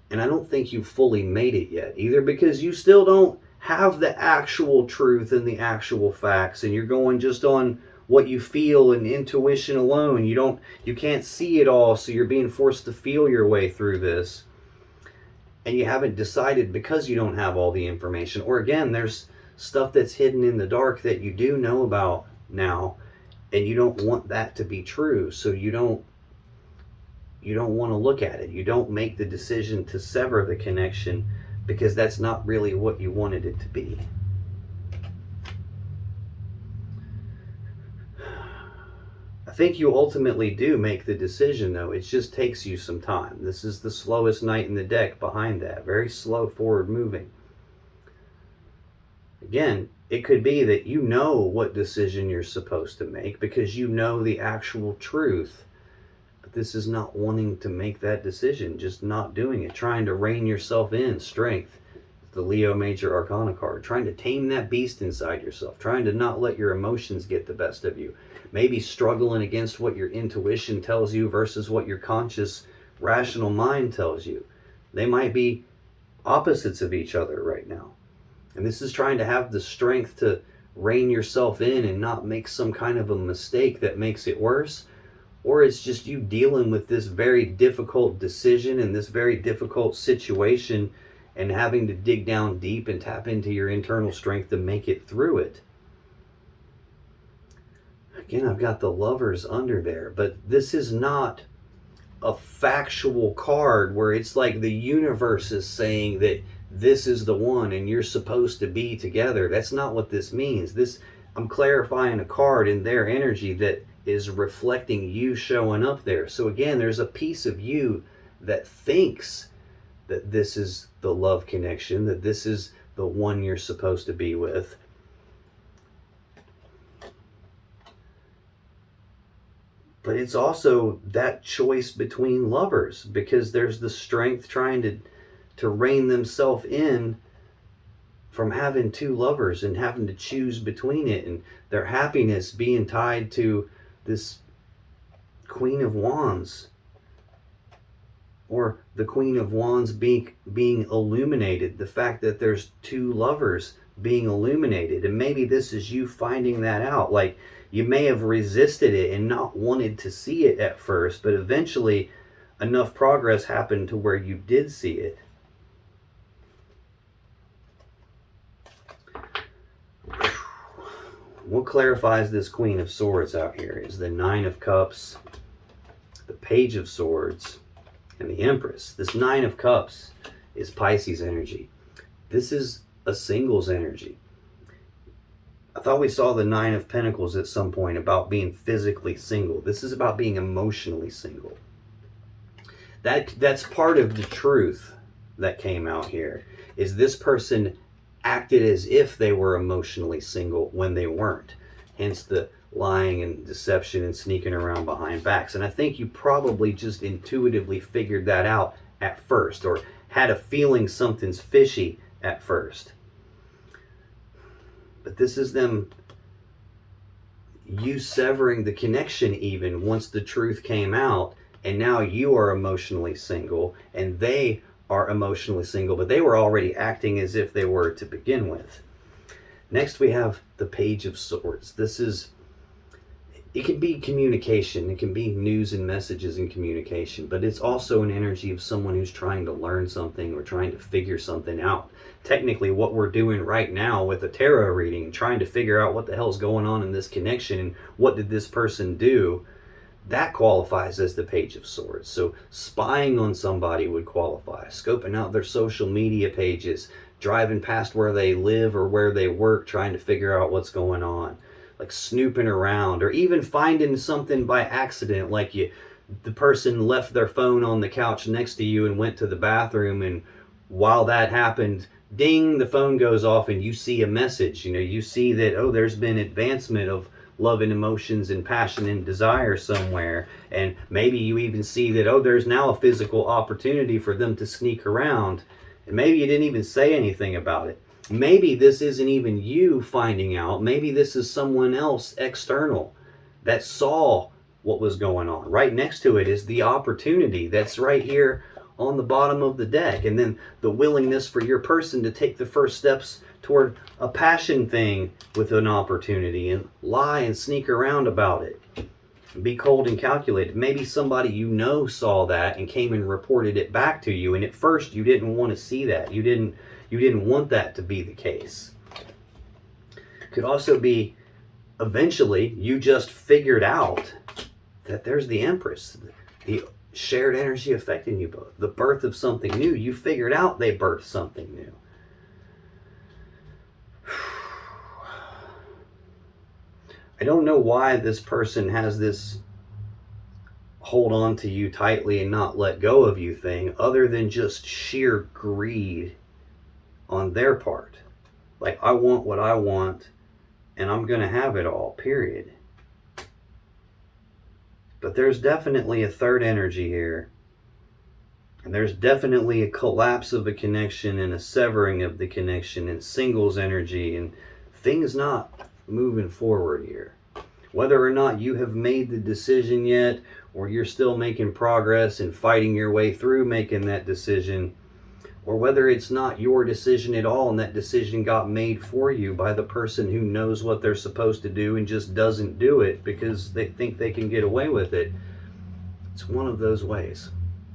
and I don't think you fully made it yet, either because you still don't have the actual truth and the actual facts, and you're going just on what you feel and intuition alone. You can't see it all, so you're being forced to feel your way through this, and you haven't decided because you don't have all the information. Or again, there's stuff that's hidden in the dark that you do know about now, and you don't want that to be true, so you don't want to look at it. You don't make the decision to sever the connection because that's not really what you wanted it to be. I think you ultimately do make the decision, though. It just takes you some time. This is the slowest knight in the deck behind that. Very slow forward moving. Again, it could be that you know what decision you're supposed to make because you know the actual truth. But this is not wanting to make that decision, just not doing it. Trying to rein yourself in, strength. The Leo Major Arcana card. Trying to tame that beast inside yourself. Trying to not let your emotions get the best of you. Maybe struggling against what your intuition tells you versus what your conscious, rational mind tells you. They might be opposites of each other right now. And this is trying to have the strength to rein yourself in and not make some kind of a mistake that makes it worse. Or it's just you dealing with this very difficult decision and this very difficult situation and having to dig down deep and tap into your internal strength to make it through it. Again, I've got the Lovers under there, but this is not a factual card where it's like the universe is saying that this is the one and you're supposed to be together. That's not what this means. I'm clarifying a card in their energy that is reflecting you showing up there. So again, there's a piece of you that thinks that this is the love connection, that this is the one you're supposed to be with. But it's also that choice between lovers, because there's the strength trying to rein themselves in from having two lovers and having to choose between it, and their happiness being tied to this Queen of Wands, or the Queen of Wands being illuminated, the fact that there's two lovers being illuminated. And maybe this is you finding that out. Like, you may have resisted it and not wanted to see it at first, but eventually enough progress happened to where you did see it. What clarifies this Queen of Swords out here is the Nine of Cups, the Page of Swords, and the Empress. This Nine of Cups is Pisces energy. This is a singles energy. I thought we saw the Nine of Pentacles at some point about being physically single. This is about being emotionally single. That's part of the truth that came out here, is this person acted as if they were emotionally single when they weren't. Hence the lying and deception and sneaking around behind backs. And I think you probably just intuitively figured that out at first, or had a feeling something's fishy at first. But this is you severing the connection even once the truth came out, and now you are emotionally single and they are emotionally single, but they were already acting as if they were to begin with. Next we have the Page of Swords. It can be communication, it can be news and messages and communication, but it's also an energy of someone who's trying to learn something or trying to figure something out. Technically, what we're doing right now with a tarot reading, trying to figure out what the hell's going on in this connection and what did this person do, that qualifies as the Page of Swords. So spying on somebody would qualify. Scoping out their social media pages, driving past where they live or where they work, trying to figure out what's going on. Like snooping around, or even finding something by accident, like the person left their phone on the couch next to you and went to the bathroom, and while that happened, ding, the phone goes off and you see a message. You see that, oh, there's been advancement of love and emotions and passion and desire somewhere, and maybe you even see that, oh, there's now a physical opportunity for them to sneak around, and maybe you didn't even say anything about it. Maybe this isn't even you finding out. Maybe this is someone else external that saw what was going on. Right next to it is the opportunity that's right here on the bottom of the deck. And then the willingness for your person to take the first steps toward a passion thing with an opportunity and lie and sneak around about it. Be cold and calculated. Maybe somebody saw that and came and reported it back to you. And at first you didn't want to see that. You didn't want that to be the case. Could also be eventually you just figured out that there's the Empress, the shared energy affecting you both, the birth of something new. You figured out they birthed something new. I don't know why this person has this hold on to you tightly and not let go of you thing, other than just sheer greed on their part. Like, I want what I want and I'm gonna have it all, period. But there's definitely a third energy here, and there's definitely a collapse of a connection and a severing of the connection and singles energy, and things not moving forward here. Whether or not you have made the decision yet, or you're still making progress and fighting your way through making that decision, or whether it's not your decision at all and that decision got made for you by the person who knows what they're supposed to do and just doesn't do it because they think they can get away with it. It's one of those ways.